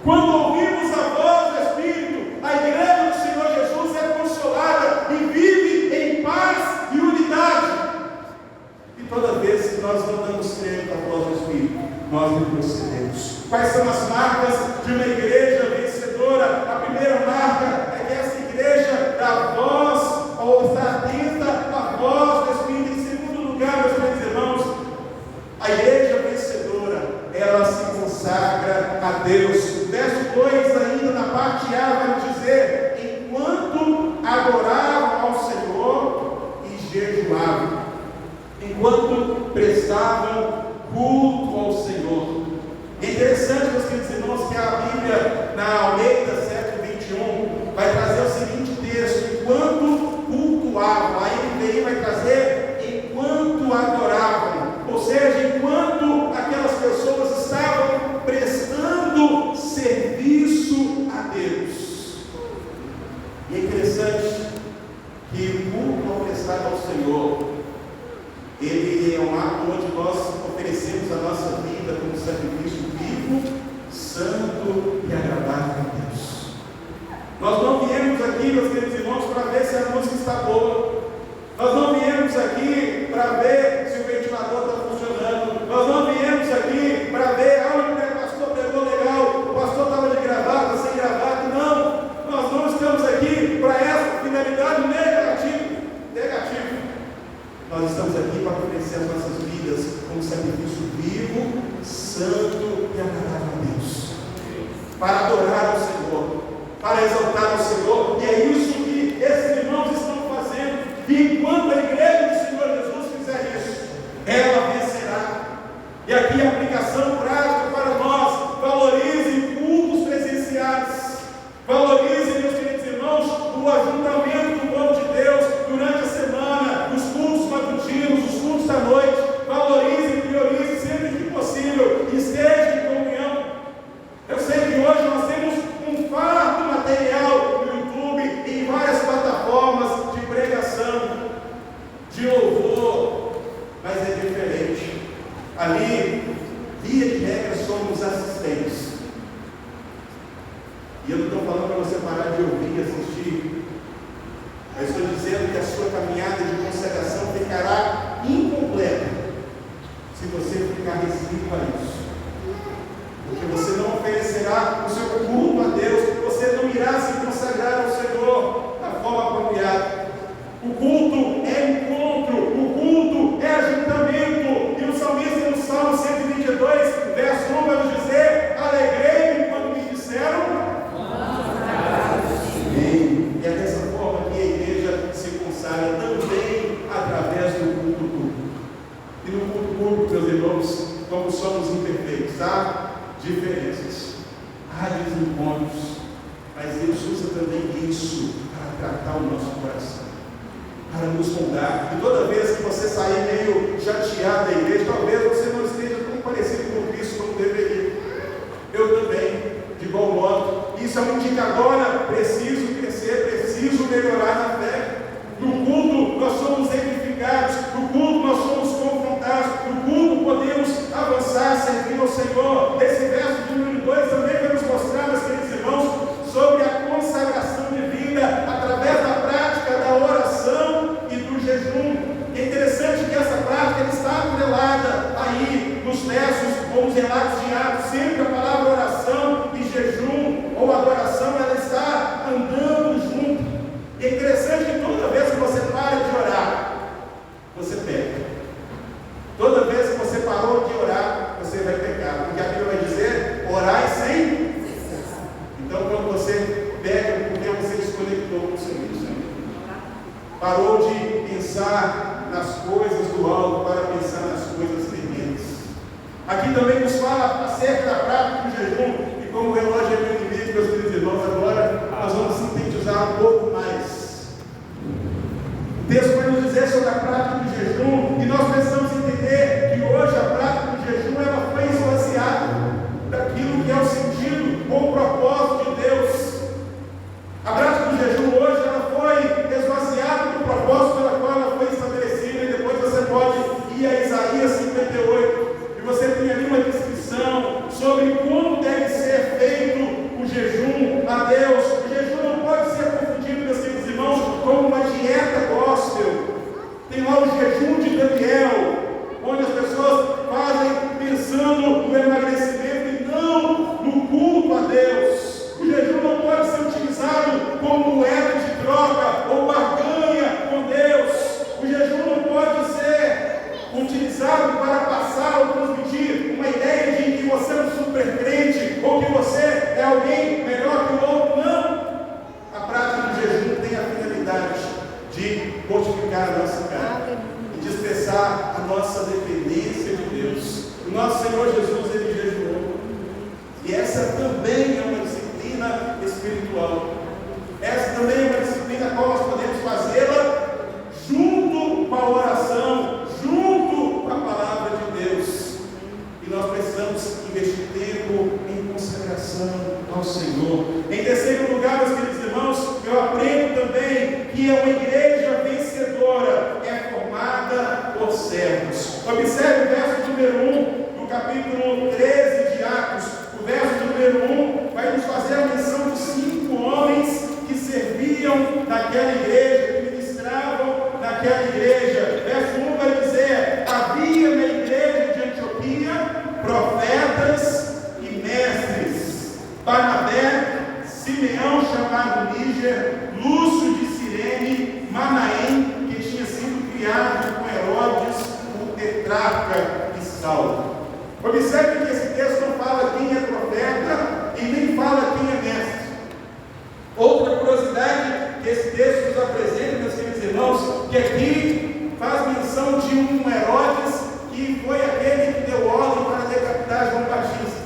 Quando ouvimos a voz do Espírito, a igreja do Senhor Jesus é consolada e vive em paz e unidade. E toda vez que nós não damos crédito à voz do Espírito, nós nós retrocedemos. Quais são as marcas de uma igreja vencedora? A primeira marca é que essa igreja dá voz, ou está atenta à voz do Espírito. Em segundo lugar, meus queridos irmãos, a igreja vencedora, ela se consagra a Deus. O verso 2 ainda na parte A vai dizer: enquanto adoravam ao Senhor e jejuavam, enquanto prestavam culto ao Senhor. É interessante, meus queridos irmãos, que a Bíblia, na Almeida, século 21, vai trazer o seguinte texto: enquanto cultuavam. A NVI vai trazer enquanto adoravam, ou seja, enquanto aquelas pessoas estavam prestando serviço a Deus. E é interessante que o culto prestado ao Senhor, ele é um ato onde nós oferecemos a nossa vida como sacrifício vivo, santo e agradável a Deus. Nós não viemos aqui, meus queridos irmãos, para ver se a música está boa. Nós não viemos aqui para ver se o ventilador está funcionando. Nós não viemos aqui para ver, o pastor pregou legal, o pastor estava de gravata, sem gravata. Não, nós não estamos aqui para essa finalidade negativa. Nós estamos aqui para oferecer as nossas vidas como sacrifício vivo, santo e agradável a Deus, para adorar ao Senhor, para exaltar ao Senhor. E é isso que esses irmãos estão fazendo. E enquanto a igreja do Senhor Jesus fizer isso, ela vencerá. E aqui a aplicação prática para nós: valorize cultos presenciais, valorize, meus queridos irmãos, o ajuntamento do povo de Deus durante a semana, os cultos matutinos, os cultos da noite. Valorize e priorize sempre que possível, esteja em comunhão. Eu sei que hoje nós temos um farto material no YouTube e em várias plataformas de pregação, de louvor, mas é diferente. Ali, via de regra, somos assistentes. E eu não estou falando para você parar de ouvir e assistir. Eu estou dizendo que a sua caminhada de consagração ficará incompleta se você ficar restrito a isso. Porque você não oferecerá o seu culto a Deus, você não irá se consagrar ao Senhor da forma apropriada. O culto é encontro, o culto é ajuntamento. E o salmista no Salmo 122, verso 1 vai nos dizer: alegrei-me quando me disseram. Amém. E é dessa forma que a igreja se consagra também através do culto público. E no culto público, meus irmãos, como somos imperfeitos, há diferenças, há desencontros, mas Deus usa também isso para tratar o nosso coração, para nos moldar. E toda vez que você sair meio chateado da igreja, talvez você não esteja tão parecido com Cristo como deveria. Eu também, de igual modo. Isso é um indicador: preciso crescer, preciso melhorar na fé. No culto nós somos edificados, no culto nós somos confrontados, no culto podemos avançar servindo ao Senhor. Esse verso de número 2 também vai nos mostrar, meus queridos irmãos, sobre a consagração de vida através da prática da oração e do jejum. É interessante que essa prática está atrelada aí nos versos ou nos relatos de Atos. Sempre a palavra oração e jejum ou adoração, ela está andando junto. É interessante que toda vez que você para de orar, você peca. Toda vez que você parou de orar, você vai pecar. Porque a Bíblia vai dizer: orai sem. Então, quando você peca, porque você desconectou com o Senhor, parou de pensar nas coisas do alto para pensar nas coisas terrenas. Aqui também nos fala acerca da prática do jejum. E como o relógio é muito inimigo, meus queridos irmãos, agora nós vamos sintetizar um pouco mais. O texto vai nos dizer sobre a prática do jejum, e nós precisamos entender que hoje a prática do jejum ela foi esvaziada daquilo que é o sentido ou o propósito de Deus. A prática do jejum hoje ela foi esvaziada do propósito pela qual ela foi estabelecida. E depois você pode ir a Isaías 58 e você tem ali uma descrição sobre como deve ser feito o jejum a Deus. O jejum não pode ser confundido essa também é uma disciplina espiritual. Essa também é uma disciplina a qual nós podemos fazê-la junto com a oração, junto com a palavra de Deus. E nós precisamos investir tempo em consagração ao Senhor. Em terceiro lugar, meus queridos irmãos, eu aprendo também que uma igreja vencedora é formada por servos. Observe o verso número 1 do capítulo 13 de Atos. O verso número 1 vai nos fazer a menção de 5 homens que serviam naquela igreja, que ministravam naquela igreja. Verso 1 vai dizer: havia na igreja de Antioquia profetas e mestres, Barnabé, Simeão chamado Níger, Lúcio de Cirene, Manaém, que tinha sido criado com Herodes, o tetrarca, e Saulo. Observe que esse texto não fala quem é profeta e nem fala quem é mestre. Outra curiosidade que esse texto nos apresenta, meus queridos irmãos, que aqui faz menção de um Herodes que foi aquele que deu ordem para decapitar João Batista.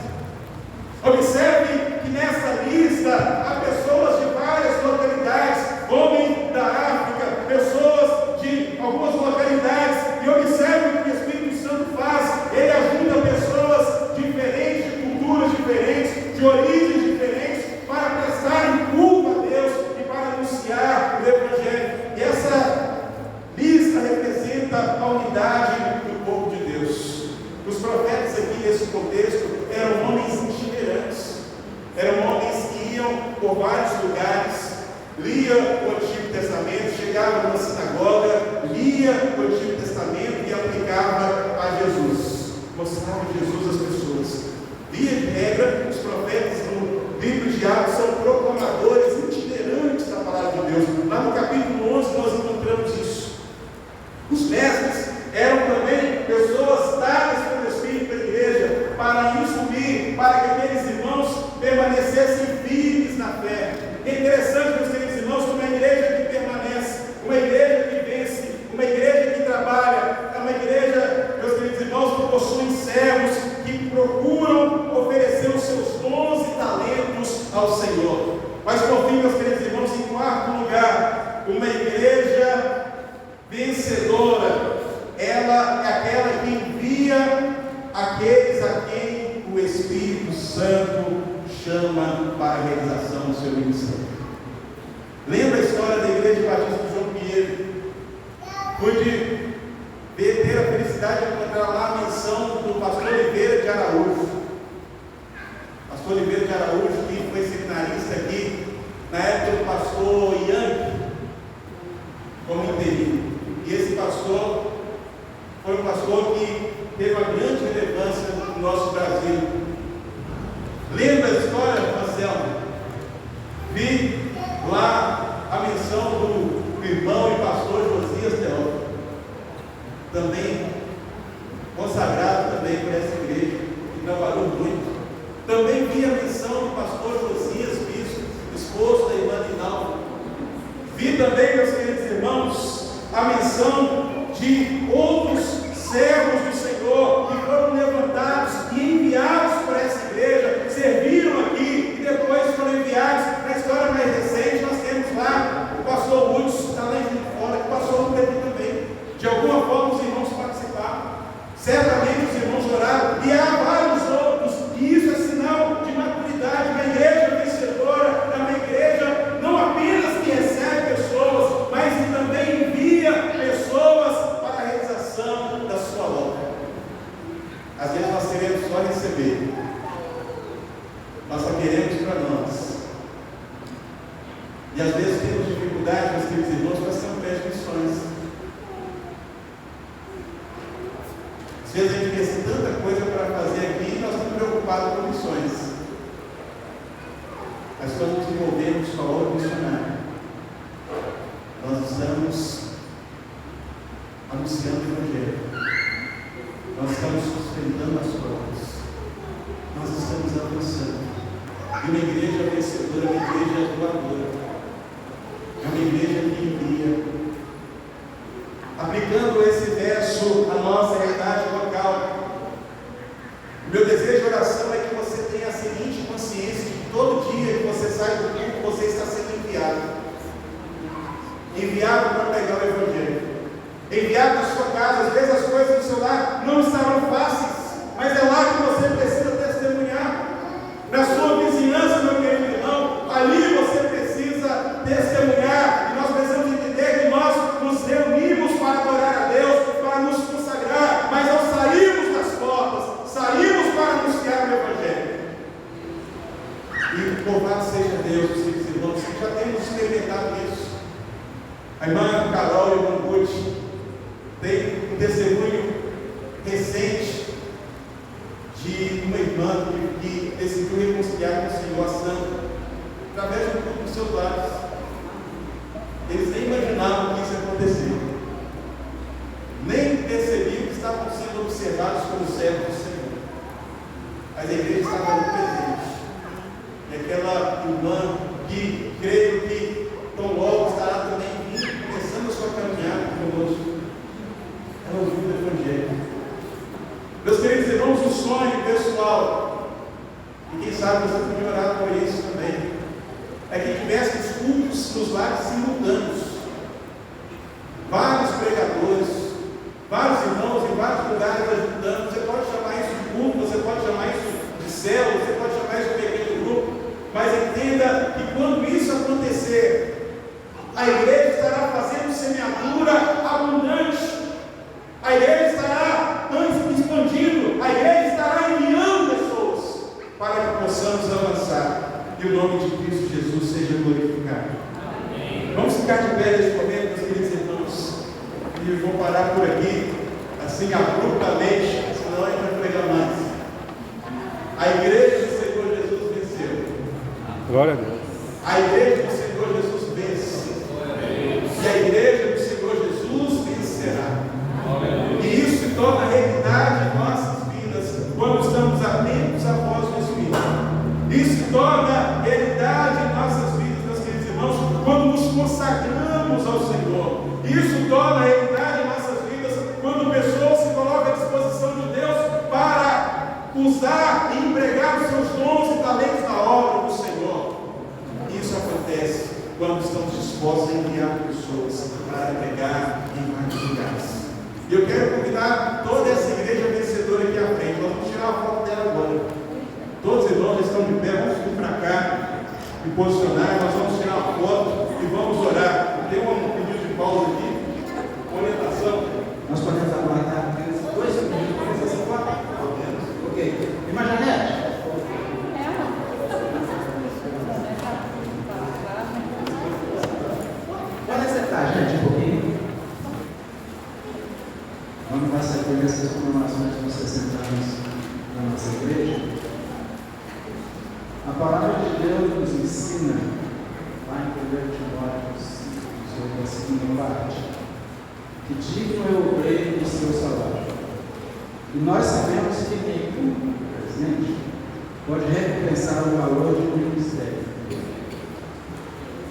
Observe que nessa lista há pessoas de várias localidades, homens da África, pessoas de algumas localidades, e observe o que o Espírito Santo faz. Ele ajuda pessoas diferentes, de culturas diferentes, de origens diferentes, para prestarem culto a Deus e para anunciar o Evangelho. E essa lista representa a unidade do povo de Deus. Os profetas aqui nesse contexto eram homens itinerantes, eram homens que iam por vários lugares, lia o Antigo Testamento, chegava na sinagoga, lia o Antigo Testamento e aplicava a Jesus, mostrava Jesus às pessoas. Via de regra, os profetas no livro de Atos são proclamadores itinerantes da palavra de Deus. Lá no capítulo 11 nós encontramos isso. Os mestres eram também pessoas dadas pelo Espírito da igreja para instruir, para que aqueles irmãos permanecessem firmes na fé. É interessante, meus queridos irmãos, que uma igreja que permanece, uma igreja que vence, uma igreja que trabalha, é uma igreja, meus queridos irmãos, que possui servos que procuram oferecer os seus dons e talentos ao Senhor. Mas por fim, meus queridos irmãos, em quarto lugar, uma igreja vencedora, ela é aquela que envia aqueles a quem o Espírito Santo chama para a realização do seu ministério. Lembra a história da Igreja Batista de João Pinheiro? Pude ter a felicidade de encontrar lá a menção do pastor Oliveira de Araújo. Pastor Oliveira de Araújo, que foi seminarista aqui na época do pastor Ian, como interino. E esse pastor foi um pastor que teve uma grande relevância no nosso Brasil. Lembra a história, Marcelo? Vi lá a menção do irmão e pastor Josias Teófilo, também consagrado também por essa igreja, que trabalhou muito. Também vi a menção do pastor Josias Bispo, esposo da irmã Dinaldo. Vi também, meus queridos irmãos, a menção de outros servos do Senhor que foram levantados e enviados por essa igreja, serviram aqui e depois foram enviados. Na história mais recente, nós temos lá o pastor Hudson, que está lá em fora, que passou por aqui também. De alguma forma, os irmãos participaram. Certamente os irmãos oraram, e há vários outros, e isso é sinal de maturidade. Uma igreja vencedora é uma igreja não apenas que recebe pessoas, mas que também envia pessoas para a realização da sua obra. Às vezes nós queremos só receber, nós só queremos para nós. E às vezes temos dificuldade, meus queridos irmãos, com as campanhas de missões. Às vezes a gente pensa tanta coisa para fazer aqui e nós estamos preocupados com missões. Mas quando nos envolvemos com a obra missionária, nós estamos anunciando o Evangelho, nós estamos sustentando as provas, nós estamos avançando. E uma igreja vencedora é uma igreja doadora, é uma igreja que envia. Aplicando esse verso à nossa realidade local, o meu desejo de oração é que você tenha a seguinte consciência: consciência de que todo dia que você sai do culto, você está sendo enviado. Enviado para pregar o Evangelho. Enviado na sua casa. Às vezes as coisas do seu lar não estarão fáceis, mas é lá que você precisa testemunhar. Na sua vizinhança, meu querido irmão, ali você precisa testemunhar. E nós precisamos entender que nós nos reunimos para adorar a Deus, para nos consagrar, mas ao sairmos das portas, saímos para anunciar o Evangelho. E louvado seja Deus, meus irmãos, que já temos experimentado isso. A irmã Carol e o irmão Guti tem um testemunho recente de uma irmã que decidiu reconciliar com o Senhor, a Sandra, através do culto dos seus lares. Eles nem imaginavam que isso ia acontecer, nem percebiam que estavam sendo observados como servos do Senhor, mas a igreja estava ali presente. E aquela irmã que creio que tão logo estará também começando a sua caminhada conosco, ela ouviu o Evangelho. Meus queridos irmãos, um sonho pessoal, e quem sabe você podia orar por isso também, é que tivéssemos cultos nos lares simultâneos, vários pregadores, vários irmãos em vários lugares ajudando. Você pode chamar isso de culto, você pode chamar isso de célula, você pode chamar isso de pequeno grupo, mas entenda que quando isso acontecer, a igreja estará fazendo semeadura abundante, a igreja estará expandindo, a igreja estará enviando pessoas para que possamos avançar e o nome de Cristo Jesus seja glorificado. Amém. Vamos ficar de pé neste momento, meus queridos irmãos, e eu vou parar por aqui, assim abruptamente, senão a gente vai pregar mais. A igreja do Senhor Jesus venceu. Glória a Deus. A igreja do Senhor Jesus vence. E a igreja do Senhor Jesus vencerá. E isso se torna realidade em nossas vidas quando estamos atentos à voz do Espírito. Isso se torna realidade em nossas vidas, meus queridos irmãos, quando nos consagramos ao Senhor. Isso torna realidade em nossas vidas quando pessoas se colocam à disposição de Deus para usar e empregar os seus dons e talentos na obra do Senhor. Isso acontece quando estamos dispostos a enviar pessoas para pregar em vários lugares. E eu quero convidar toda essa igreja vencedora aqui à frente. Nós vamos tirar a foto dela agora. Todos os irmãos estão de pé, vamos vir para cá e posicionar. Nós vamos tirar uma foto e vamos orar. Tem um pedido de pausa aqui, orientação. Nós podemos aguardar 2 segundos, essa foto? Ok. Irmã Janete? Pode sentar, gente, um pouquinho. Vamos dar sequência essas comemorações dos 60 anos da nossa igreja. A palavra de Deus nos ensina, lá em 1 Timóteo 5, sobre a segunda parte, que digno é o obreiro do seu salário. E nós sabemos que nenhum presente pode recompensar o valor de um ministério.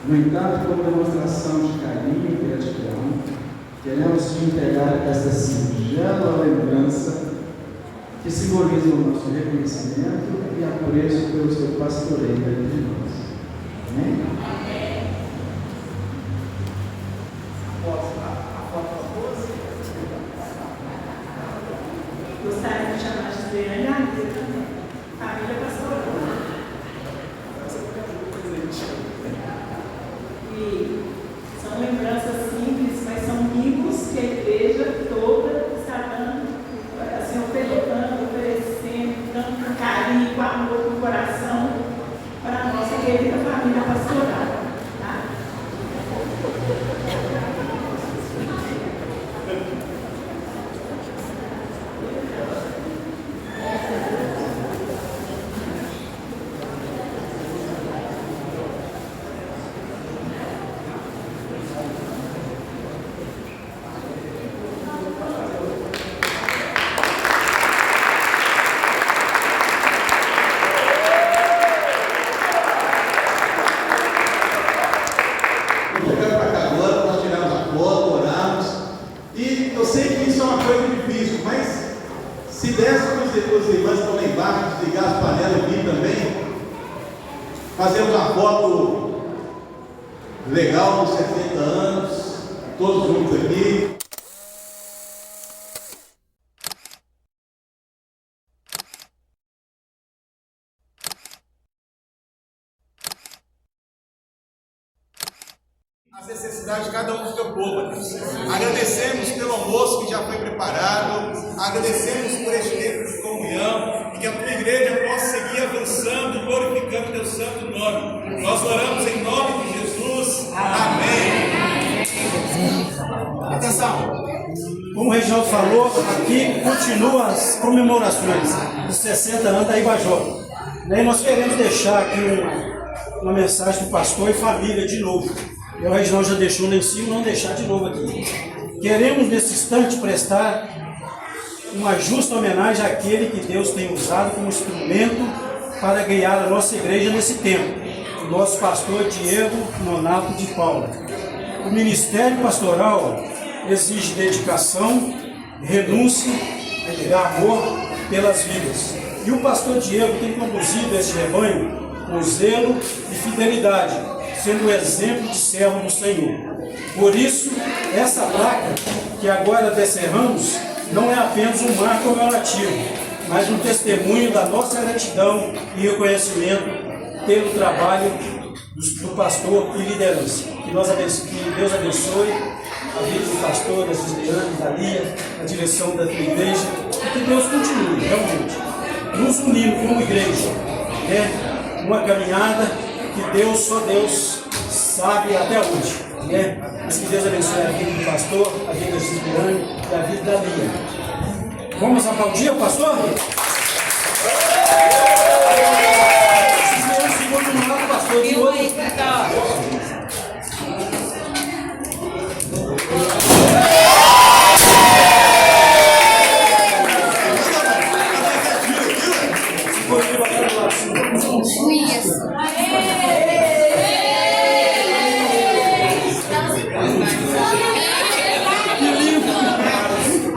No entanto, como demonstração de carinho e gratidão, queremos te entregar esta singela lembrança que simboliza o nosso reconhecimento e apreço pelo seu pastoreio entre nós. Amém? Amém. Gostaria de chamar de Adriane Aguirre, família pastoral. E são lembranças simples, mas são mimos que a igreja toda está dando, assim, oferecendo, dando com carinho, com amor, com coração para a nossa querida família pastoral. Tá? Se desse os irmãos estão lá embaixo, desligar as panelas e vir também, Fazemos uma foto legal dos 70 anos, todos juntos aqui. As necessidades de cada um do teu povo, Deus. Agradecemos pelo almoço que já foi preparado, agradecemos por este tempo de comunhão e que a tua igreja possa seguir avançando, glorificando teu santo nome. Nós oramos em nome de Jesus. Amém. Atenção! Como o Reginaldo falou, aqui continuam as comemorações dos 60 anos da Ibajó. E nós queremos deixar aqui uma mensagem para o pastor e família de novo. O Reginaldo já deixou lá em cima, não deixar de novo aqui. Queremos nesse instante prestar uma justa homenagem àquele que Deus tem usado como instrumento para guiar a nossa igreja nesse tempo, o nosso pastor Diego Nonato de Paula. O ministério pastoral exige dedicação, renúncia e amor pelas vidas. E o pastor Diego tem conduzido esse rebanho com zelo e fidelidade, sendo um exemplo de servo do Senhor. Por isso, essa placa que agora descerramos não é apenas um marco comemorativo, mas um testemunho da nossa gratidão e reconhecimento pelo trabalho do pastor e liderança. Que Deus abençoe a vida do pastor, da Gisliane, da Lia, a direção da tua igreja, e que Deus continue, realmente, nos unindo como igreja, né? Uma caminhada que só Deus sabe até onde, né? Mas que Deus abençoe a vida do pastor, a vida da Gisliane e a vida da Lia. Vamos aplaudir o pastor? Gisliane, segundo lado, pastor de hoje.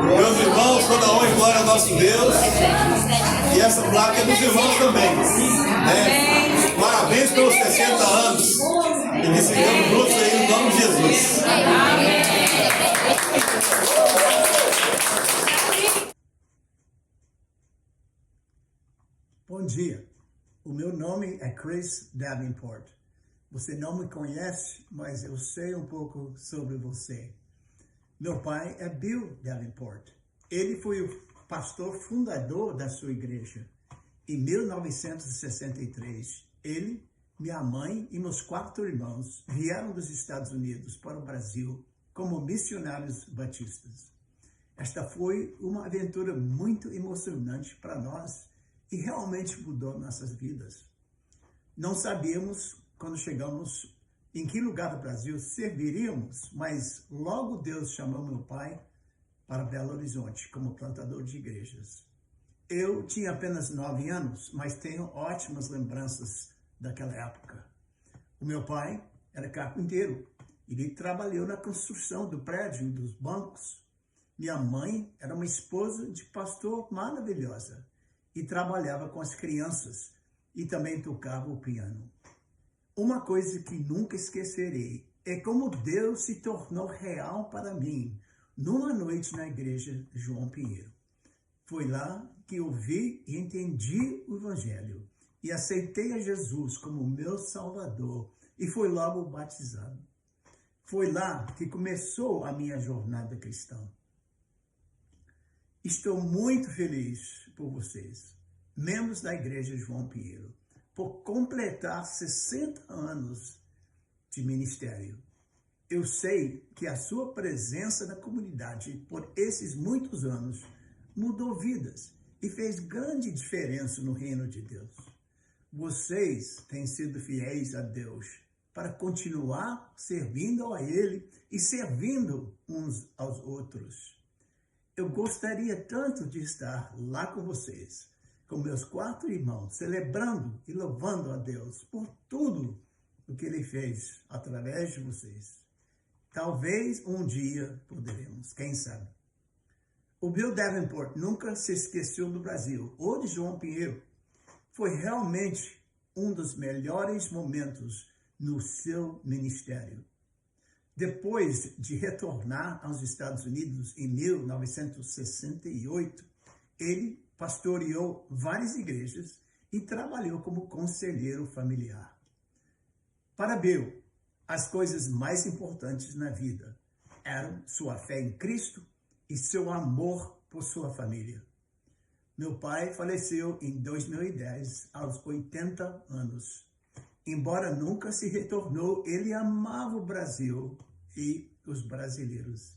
Meus irmãos, toda honra e glória ao nosso Deus. E essa placa é dos irmãos também. Né? Parabéns pelos 60 anos. E que sigamos juntos aí no nome de Jesus. Bom dia, o meu nome é Chris Davenport. Você não me conhece, mas eu sei um pouco sobre você. Meu pai é Bill Davenport. Ele foi o pastor fundador da sua igreja. Em 1963, ele, minha mãe e meus 4 irmãos vieram dos Estados Unidos para o Brasil como missionários batistas. Esta foi uma aventura muito emocionante para nós e realmente mudou nossas vidas. Não sabíamos, quando chegamos, em que lugar do Brasil serviríamos, mas logo Deus chamou meu pai para Belo Horizonte como plantador de igrejas. Eu tinha apenas 9 anos, mas tenho ótimas lembranças daquela época. O meu pai era carpinteiro. Ele trabalhou na construção do prédio e dos bancos. Minha mãe era uma esposa de pastor maravilhosa e trabalhava com as crianças e também tocava o piano. Uma coisa que nunca esquecerei é como Deus se tornou real para mim numa noite na igreja João Pinheiro. Foi lá que eu vi e entendi o Evangelho e aceitei a Jesus como meu Salvador e fui logo batizado. Foi lá que começou a minha jornada cristã. Estou muito feliz por vocês, membros da igreja João Pinheiro, por completar 60 anos de ministério. Eu sei que a sua presença na comunidade por esses muitos anos mudou vidas e fez grande diferença no reino de Deus. Vocês têm sido fiéis a Deus para continuar servindo a Ele e servindo uns aos outros. Eu gostaria tanto de estar lá com vocês, com meus 4 irmãos, celebrando e louvando a Deus por tudo o que Ele fez através de vocês. Talvez um dia poderemos, quem sabe. O Bill Davenport nunca se esqueceu do Brasil ou de João Pinheiro. Foi realmente um dos melhores momentos no seu ministério. Depois de retornar aos Estados Unidos em 1968, ele pastoreou várias igrejas e trabalhou como conselheiro familiar. Para Bill, as coisas mais importantes na vida eram sua fé em Cristo e seu amor por sua família. Meu pai faleceu em 2010, aos 80 anos. Embora nunca se retornou, ele amava o Brasil e os brasileiros.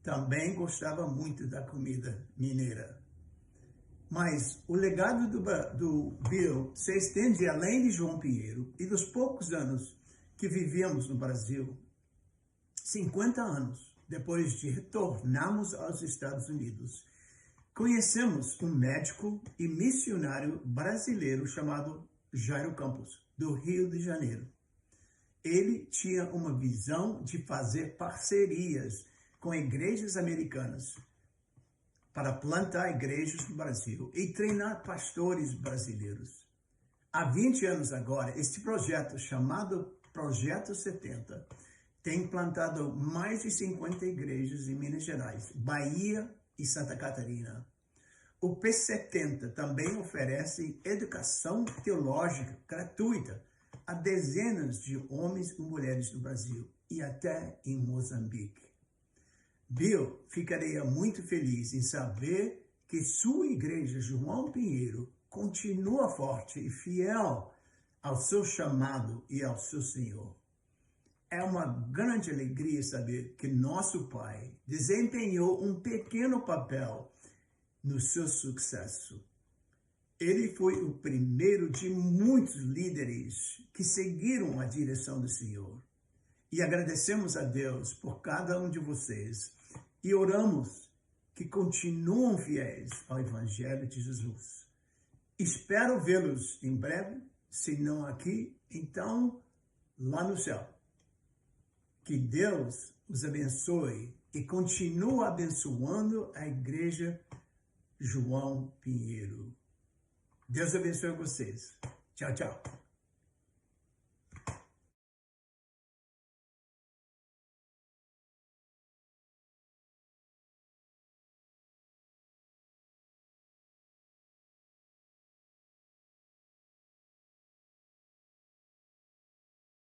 Também gostava muito da comida mineira. Mas o legado do Bill se estende além de João Pinheiro e dos poucos anos que vivemos no Brasil. 50 anos depois de retornarmos aos Estados Unidos, conhecemos um médico e missionário brasileiro chamado Jairo Campos, do Rio de Janeiro. Ele tinha uma visão de fazer parcerias com igrejas americanas para plantar igrejas no Brasil e treinar pastores brasileiros. Há 20 anos agora, este projeto, chamado Projeto 70, tem plantado mais de 50 igrejas em Minas Gerais, Bahia e Santa Catarina. O P70 também oferece educação teológica gratuita a dezenas de homens e mulheres do Brasil e até em Moçambique. Bill ficaria muito feliz em saber que sua igreja João Pinheiro continua forte e fiel ao seu chamado e ao seu Senhor. É uma grande alegria saber que nosso Pai desempenhou um pequeno papel no seu sucesso. Ele foi o primeiro de muitos líderes que seguiram a direção do Senhor. E agradecemos a Deus por cada um de vocês e oramos que continuem fiéis ao Evangelho de Jesus. Espero vê-los em breve, se não aqui, então lá no céu. Que Deus os abençoe e continue abençoando a Igreja João Pinheiro. Deus abençoe vocês. Tchau, tchau.